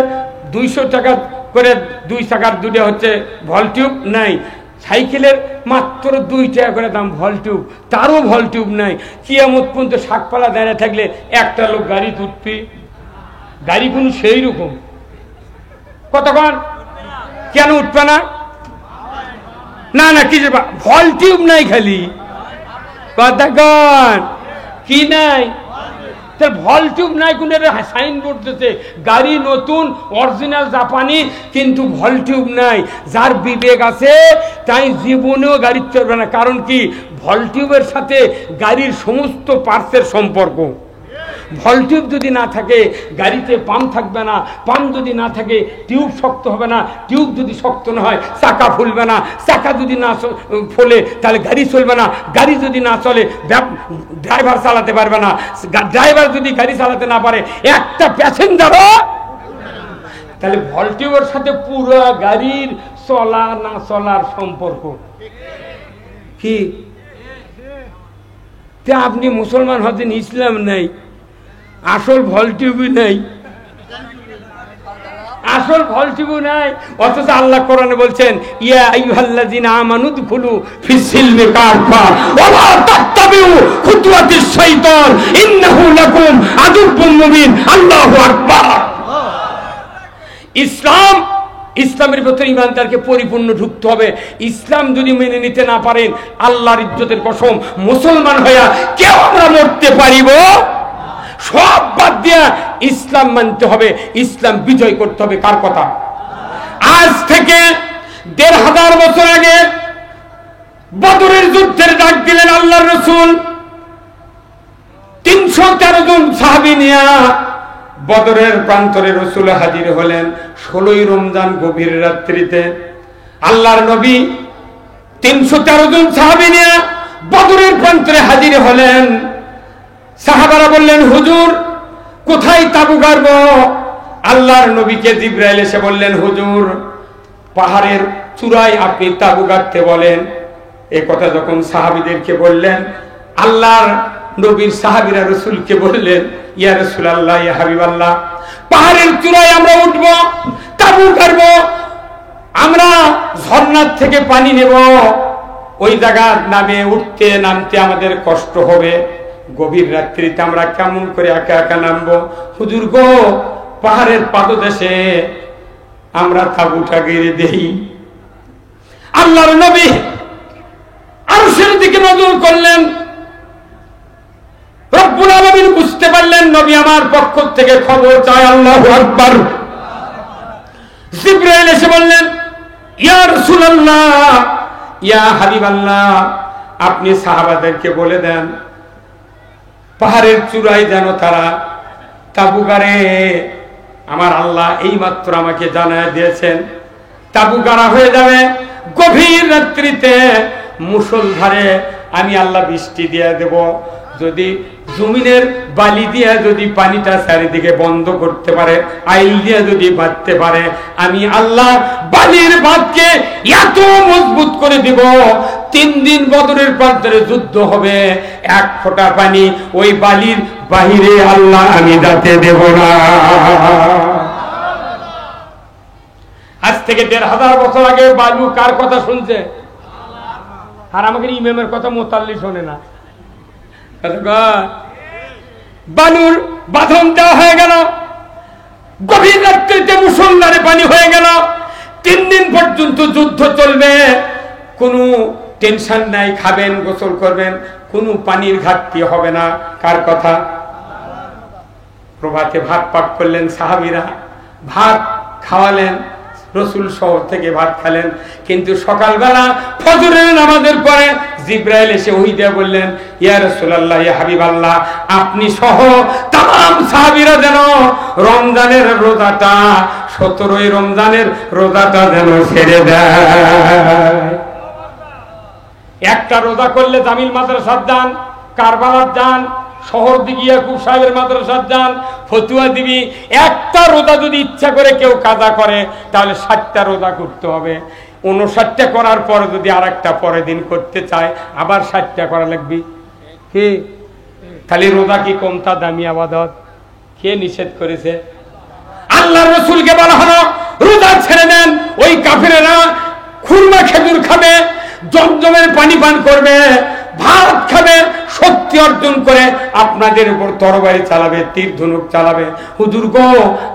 200 টাকা করে 2 চাকার দুটো হচ্ছে ভল টিউব নাই। সাইকেলের মাত্র 2 টাকা করে দাম ভল টিউব, তারও ভল টিউব নাই। কিয়ামত পর্যন্ত শাকপালা দাঁড়িয়ে থাকলে একটা লোক গাড়ি তুলবে, গাড়ি কোন সেই রকম, কতক্ষণ কেন উঠবে না? না না, কি ভল টিউব নাই, খালি কতক্ষণ কি নাই, ভল টিউব নাই। কোন সাইনবোর্ড দিতে গাড়ি নতুন অরিজিনাল জাপানি, কিন্তু ভল টিউব নাই। যার বিবেক আছে তাই জীবনেও গাড়ি চলবে না। কারণ কি, ভল টিউবের সাথে গাড়ির সমস্ত পার্টসের সম্পর্ক। ভল টিউব যদি না থাকে গাড়িতে পাম্প থাকবে না, পাম্প যদি না থাকে টিউব শক্ত হবে না, টিউব যদি শক্ত না হয় চাকা ফুলবে না, চাকা যদি না ফোলে তাহলে গাড়ি চলবে না, গাড়ি যদি না চলে ড্রাইভার চালাতে পারবে না, ড্রাইভার যদি গাড়ি চালাতে না পারে একটা প্যাসেঞ্জারও। তাহলে ভল টিউবের সাথে পুরো গাড়ির চলা না চলার সম্পর্ক কি? আপনি মুসলমান হচ্ছেন, ইসলাম নাই, আসল ভল টিউবই নাই, আসল ফলটুকু নাই, অথচ আল্লাহ কোরআনে বলছেন ইয়া আইয়ুহাল্লাযিনা আমানু দুখুলু ফিস-সিলমি কাফা ওয়া লা তাত্তাবিউ খুতুওয়াতিশ শাইতান ইন্নাহু লাকুম আদুউম মুবিন। আল্লাহু আকবার। ইসলামের ভিতরে ইমানদারকে পরিপূর্ণ ঢুকতে হবে। ইসলাম যদি মেনে নিতে না পারেন, আল্লাহর ইজ্জতের কসম, মুসলমান হইয়া কেউ আমরা মরতে পারিব? সব বাদ দিয়া ইসলাম মানতে হবে, ইসলাম বিজয় করতে হবে। কার কথা? আজ থেকে ১৫০০ বছর আগে বদরের যুদ্ধের ডাক দিলেন আল্লাহর রাসূল। ৩১৩ জন সাহাবী নিয়া বদরের প্রান্তরে রাসূল হাজির হলেন। ১৬ই রমজান গভীর রাত্রিতে আল্লাহর নবী ৩১৩ জন সাহাবী নিয়ে বদরের প্রান্তরে হাজির হলেন। সাহাবারা বললেন, হুজুর কোথায় তাবু গাড়ব? আল্লাহর নবীকে জিবরাইল এসে বললেন, হুজুর পাহাড়ের চূড়ায় আপনি তাবু গাড়তে বলেন। এই কথা যখন সাহাবীদেরকে বললেন, আল্লাহর নবীর সাহাবীরা রাসূলকে বললেন, ইয়া রাসূলুল্লাহ, ইয়া হাবিবাল্লাহ, পাহাড়ের চূড়ায় আমরা উঠব, তাবু গাড়ব, আমরা ঝর্ণার থেকে পানি নেব, ওই জায়গার নামে উঠতে নামতে আমাদের কষ্ট হবে, গভীর রাত্রিতে আমরা কেমন করে একা একা নামবো? হুজুর গো, পাহাড়ের পাদদেশে আমরা তাবুটা গেড়ে দেই। আল্লাহর নবী আরশের দিকে নজর করলেন। রব্বুল আলামিন বুঝতে পারলেন নবী আমার পক্ষ থেকে খবর চায়। আল্লাহু আকবার। জিবরাইল এসে বললেন, ইয়া রাসূলুল্লাহ, ইয়া হাবিবাল্লাহ, আপনি সাহাবাদেরকে বলে দেন পাহাড়ের চূড়ায় যেন তারা তাবু গাড়ে। আমার আল্লাহ এইমাত্র আমাকে জানায় দিয়েছেন তাবু গাড়া হয়ে যাবে। গভীর রাত্রিতে মুষলধারে আমি আল্লাহ বৃষ্টি দিয়ে দেব। যদি জমিনের বালি দিয়ে যদি পানিটা চারিদিকে বন্ধ করতে পারে, আইল দিয়ে যদি বাঁধতে পারে, আমি আল্লাহ বালির বাঁধকে এত মজবুত করে দিব, 3 দিন বদরের প্রান্তরে যুদ্ধ হবে, 1 ফোঁটা পানি ওই বালির বাহিরে আল্লাহ আমি যাতে দেব না। আজ থেকে ১৫০০ বছর আগে বালু কার কথা শুনছে? আর আমাকে ইমামের কথা মোতাল্লি শোনে না। বালুর বাঁধন দেওয়া হয়ে গেল, গভীর রাত্রিতে মুষলধারে পানি হয়ে গেল, 3 দিন পর্যন্ত যুদ্ধ চলবে, কোনো টেনশন নাই, খাবেন গোসল করবেন, কোনো পানির ঘাটতি হবে না। কার কথা? প্রভাতে ভাত পাক করলেন সাহাবীরা, ভাত খাওয়ালেন, রাসূল শহর থেকে ভাত খেলেন। কিন্তু সকালবেলা ফজরের নামাজের পরে জিবরাইল এসে ওহী দিয়ে বললেন, ইয়া রাসূলুল্লাহ, ইয়া হাবিবাল্লাহ, আপনি সহ तमाम সাহাবীরা যেন রমজানের রোজাটা, 17ই রমজানের রোজাটা যেন ছেড়ে দেয়। একটা রোজা করলে জামিল মাদ্রাসার যান, কারবালার যান, শহর দিকে ইয়াকুব সাহেবের মাদ্রাসার যান, ফতুয়া দিবি। একটা রোজা যদি ইচ্ছা করে কেউ কাজা করে, তাহলে 60টা রোজা করতে হবে। 59টা করার পর যদি আর একটা পরের দিন করতে চায়, আবার 60টা করা লাগবে। কি তাহলে রোজা কি কমতা দামি আবাদত? কে নিষেধ করেছে? আল্লাহর রাসূলকে বলা হলো রোজা ছেড়ে দেন। ওই কাফেরেরা খুরমা খেজুর খাবে, জমজমের পানি পান করবে, ভাত খাবে, শক্তি অর্জন করে আপনাদের উপর তরবারি চালাবে, তীর ধনুক চালাবে। হুজুর গো,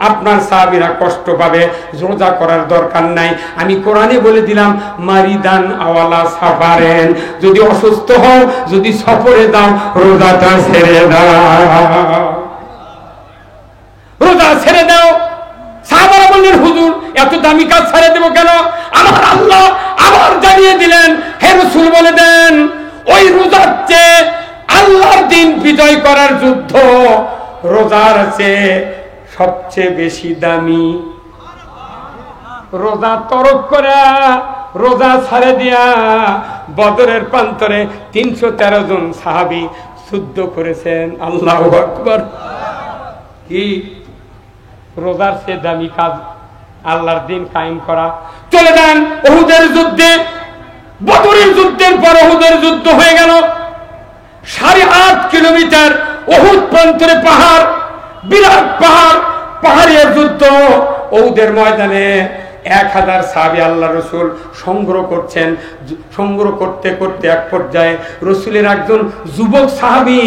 আপনার সাহাবীরা কষ্ট পাবে, রোজা করার দরকার নাই। আমি কোরআনে বলে দিলাম, মারিদান আওয়ালা সাফারেন, যদি অসুস্থ হও, যদি সফরে দাও, রোজাটা ছেড়ে দাও, রোজা ছেড়ে দাও। সাহাবারা বললেন, হুজুর এত দামি কাজ ছেড়ে দেব কেন? আমার আল্লাহ আবার জানিয়ে দিলেন, হে রাসূল বলে দেন, ওই রোজার চেয়ে আল্লাহর দিন বিজয় করার যুদ্ধ রোজার চেয়ে সবচেয়ে বেশি দামি। রোজা তরক করে, রোজা ছাড়ে দিয়া বদরের প্রান্তরে 313 জন সাহাবী যুদ্ধ করেছেন। আল্লাহু আকবার। কি রোজার চেয়ে দামি কাজ আল্লাহর দিন কায়েম করা। চলে যান উহুদের যুদ্ধে। বদরের যুদ্ধের পর উহুদের যুদ্ধ হয়ে গেল। 8.5 কিলোমিটার উহুদ প্রান্তরে পাহাড়, বিরাট পাহাড়, পাহাড়ের যুদ্ধ। ওদের ময়দানে 1000 সাহাবী আল্লাহ রসুল সংগ্রহ করছেন। সংগ্রহ করতে করতে এক পর্যায়ে রসুলের একজন যুবক সাহাবী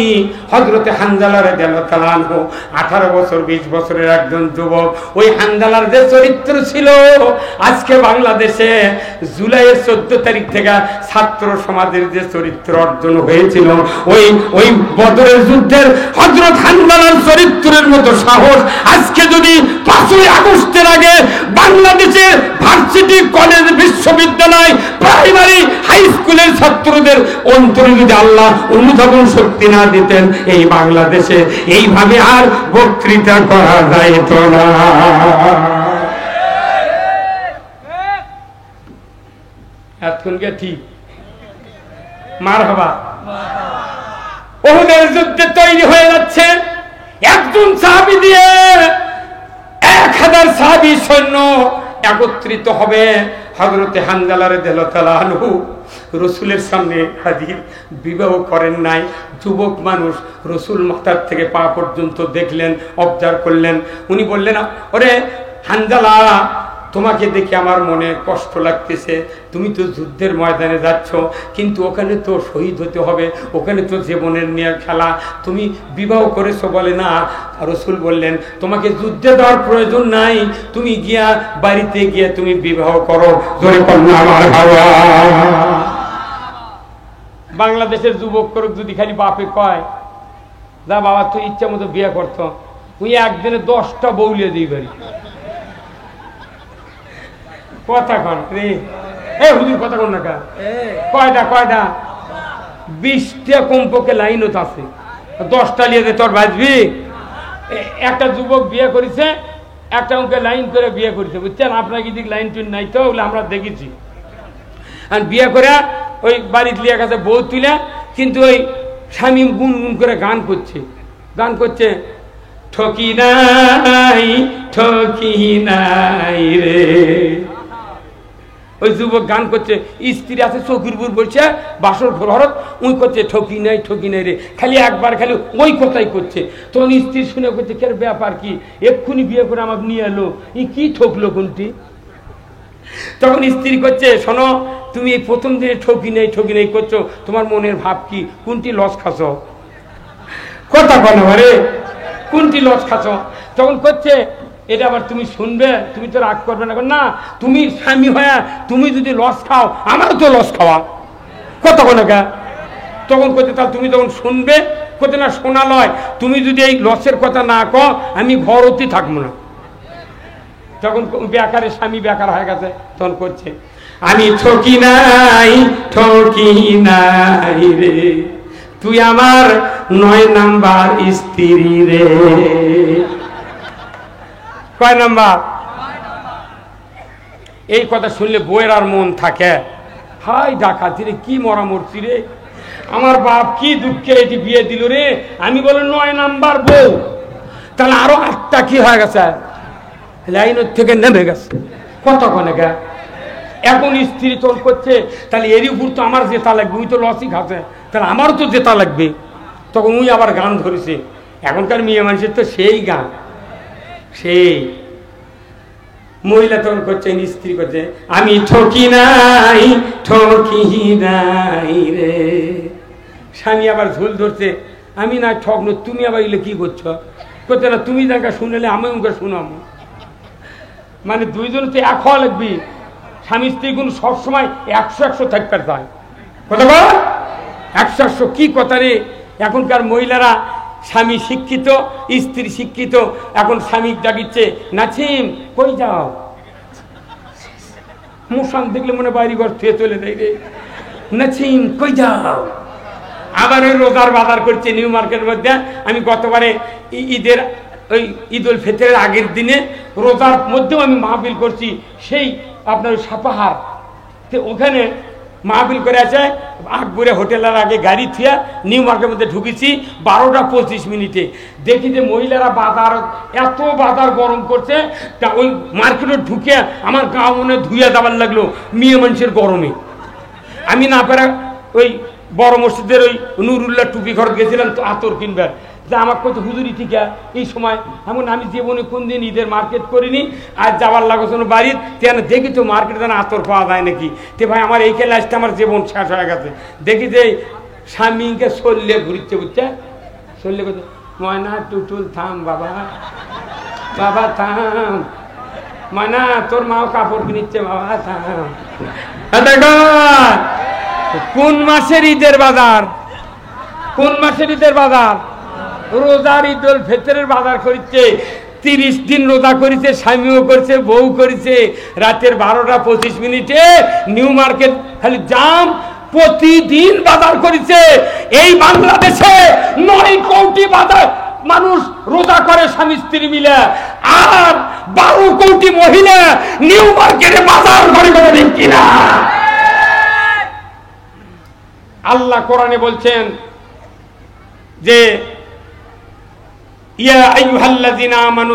হযরতে হানজালা রাদিয়াল্লাহু তাআলা আনহু, 18 বছর 20 বছরের একজন যুবক, ওই হানজালার যে চরিত্র ছিল, আজকে বাংলাদেশে জুলাইয়ের 14 তারিখ থেকে ছাত্র সমাজের যে চরিত্র অর্জন হয়েছিল, ওই বদরের যুদ্ধের হযরত হানজালার চরিত্রের মতো সাহস আজকে যদি 5ই আগস্টের আগে বাংলাদেশে ভার্সিটি, কলেজ, বিশ্ববিদ্যালয়, প্রাইমারি, হাই স্কুলের ছাত্রদের অন্তরে যদি আল্লাহ অনুধাবন শক্তি না দিতেন, এই বাংলাদেশে এইভাবে আর বক্তৃতা করা যাইত না। এতক্ষণকে ঠিক মারহাবা। ওহুদের যুদ্ধে তৈরি হয়ে যাচ্ছে, একজন সাহাবী দিয়ে 1000 সাহাবী সৈন্য একত্রিত হবে। হযরতে হানজালা রাদিয়াল্লাহু তাআলা আনহু রসুলের সামনে হাজির, বিবাহ করেন নাই, যুবক মানুষ, রসুল মাথার থেকে পা পর্যন্ত দেখলেন, অবজার্ভ করলেন। উনি বললেন, ওরে হানজালা, তোমাকে দেখে আমার মনে কষ্ট লাগতেছে, তুমি তো যুদ্ধের ময়দানে যাচ্ছ, কিন্তু ওখানে তো শহীদ হতে হবে, ওখানে তো জীবনের নিয়ে খেলা, তুমি বিবাহ করেছো বলে না। রসুল বললেন, তোমাকে যুদ্ধে দেওয়ার প্রয়োজন নাই, তুমি গিয়া বাড়িতে গিয়ে তুমি বিবাহ করো। জোরে কন্যা আমার বাবা। বাংলাদেশের যুবক করুক যদি খালি বাপে কয়, যা বাবা তুই ইচ্ছা মতো বিয়ে করতো, তুই একদিনে 10টা বউলিয়ে দিই বাড়ি। কথা কন রে, হুজুর কথা কন না কা, কয়টা 20টা কমপক্ষে লাইনত আছে, 10টা লিয়ে দে তোর বাজবি। একটা যুবক বিয়ে করেছে, একটা অঙ্কে লাইন করে বিয়ে করেছে, বুঝছেন? আপনার কি দিক লাইন টুন নাই তো, ওগুলো আমরা দেখেছি। আর বিয়ে করে ওই বাড়িতে লিয়ে গেছে বউ তুলে, কিন্তু ওই স্বামী গুনগুন করে গান করছে, ঠকি নাই রে। ওই যুবক গান করছে, স্ত্রী আছে চৌকির উপর বলছে, বাসর ঘর ওই করছে ঠকি নাই রে, খালি একবার খালি ওই কথাই করছে। তখন স্ত্রী শুনে করছে, কে ব্যাপার কি, এক্ষুনি বিয়ে করে আমাকে নিয়ে এলো, কি ঠকলো কোনটি? তখন স্ত্রী করছে, শোনো, তুমি এই প্রথম দিনে ঠকি নাই করছো, তোমার মনের ভাব কি, কোনটি লস খাচ্ছ? কথা বলো রে, কোনটি লস খাচ্ছ? তখন করছে, এটা আবার তুমি শুনবে, তুমি তো রাগ করবে না, তুমি স্বামী হয়ে তুমি যদি লস খাও, আমারও তো লস খাওয়া। কত কোনকা? তখন করতে, তাহলে তুমি তখন শুনবে, করতে না শোনা লয়, তুমি যদি এই লসের কথা না কও, আমি ঘর অতি থাকবো না। তখন বেকারের স্বামী বেকার হয়ে গেছে, তখন করছে, আমি ঠকি নাই রে, তুই আমার 9 নাম্বার স্ত্রী রে। কয় নাম্বার? এই কথা শুনলে বইয়ের আর মন থাকে, হাই ডাকাতি রে, কি মরা মরছি রে, আমার বাপ কি দুঃখে এটি বিয়ে দিল রে। আমি বলে 9 নাম্বার বউ, তাহলে আরো 8টা কি হয়ে গেছে, লাইনের থেকে নেমে গেছে। কতক্ষণে গা এখন স্ত্রী তোল করছে, তাহলে এরই উপর তো আমার জেতা লাগবে, উই তো লসই খাচ্ছে, তাহলে আমারও তো জেতা লাগবে। তখন উই আবার গান ধরেছে, এখনকার মেয়ে মানুষের তো সেই গান, সেই মহিলা তখন করছে, স্ত্রী করছে, আমি ঠকি নাই রে। স্বামী আবার ঝুল ধরছে, আমি না ঠকনো, তুমি আবার এলে কি করছো? করছে না, তুমি দেখা শুনলে আমি ওকে শুনাম। মানে দুইজন তো এক হওয়া লাগবি, স্বামী স্ত্রী গুণ সবসময় 100 থাকতে চায়। কথা বল, 100 কি কথা রে। এখনকার মহিলারা, স্বামী শিক্ষিত, স্ত্রী শিক্ষিত, এখন স্বামী ডাকিচ্ছে, নাছিম কই যাও, মুসান দেখলে মনে বাইরে ঘর থুয়ে চলে দেয় রে, নাছিম কই যাও। আবার ওই রোজার বাজার করছে নিউ মার্কেটের মধ্যে। আমি গতবারে ঈদের ওই ঈদ উল ফিতরের আগের দিনে রোজার মধ্যেও আমি মাহফিল করছি, সেই আপনার সাপাহার, ওখানে মাহফিল করে আছে। আকবরে হোটেলের আগে গাড়ি থিয়া নিউ মার্কেটের মধ্যে ঢুকেছি 12টা 25 মিনিটে। দেখি যে মহিলারা এত বাজার গরম করছে, তা ওই মার্কেটে ঢুকে আমার গা মনে ধুইয়া যাবার লাগলো মেয়ে মানুষের গরমে। আমি না পারা ওই বড় মসজিদের ওই নুরুল্লাহ টুপি ঘর গেছিলাম তো আতর কিনবার, যে আমার কত হুজুরি টিকা এই সময় এমন আমি জীবনে কোনদিন ঈদের মার্কেট করিনি, আর যাওয়ার লাগোজন বাড়ির তেন দেখি তো মার্কেটে যেন আতর পাওয়া যায় নাকি। তে ভাই আমার এই খেলে আসতে আমার জীবন শেষ হয়ে গেছে। দেখি যে স্বামীকে চললে ঘুরিচ্ছে, বুঝছে, চললে কোথায়, ময়না টুটুল থাম বাবা, বাবা থাম, ময়না তোর মাও কাপড় কিনিচ্ছে বাবা থাম। কোন মাসের ঈদের বাজার? কোন মাসের ঈদের বাজার? রোজার ঈদুল ফিতরের বাজার করিচ্ছে। 30 দিন রোজা করেছে, স্বামীও করেছে, বউ করেছে। রাতের 12টা 25 নিউ মার্কেট খালি জাম, প্রতিদিন বাজার করেছে। এই বাংলাদেশে 9 কোটি বাজার মানুষ রোজা করে স্বামী স্ত্রী মিলে, আর 12 কোটি মহিলা নিউ মার্কেটে বাজার করে, ঠিক কিনা? আল্লাহ কোরআনে বলছেন যে ইয়া আইয়ুহাল্লাযিনা আমানু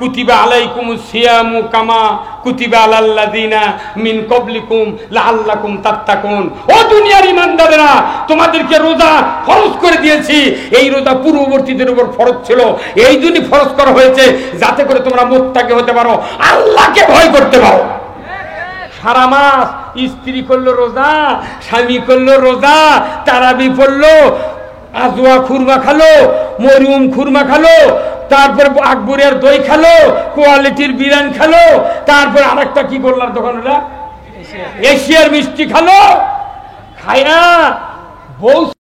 কুতিবা আলাইকুমুস সিয়ামু কামা কুতিবা আলাল্লাযিনা মিন ক্বাবলিকুম লাআল্লাকুম তাত্তাকুন। ও দুনিয়ার ঈমানদারেরা, তোমাদেরকে রোজা ফরজ করে দিয়েছি। এই রোজা পূর্ববর্তীদের উপর ফরজ ছিল, এই জন্যই ফরজ করা হয়েছে যাতে করে তোমরা মুত্তাকি হতে পারো, আল্লাহকে ভয় করতে পারো। সারা মাস স্ত্রী করলো রোজা, স্বামী করলো রোজা, তারাবি পড়লো, আজওয়া খুরমা খালো, মরিয়ম খুরমা খালো, তারপর আকবরের দই খালো, কোয়ালিটির বিরিয়ানি খালো, তারপর আরেকটা কি বললাম দোকান, এশিয়ার মিষ্টি খালো, খায়া বউ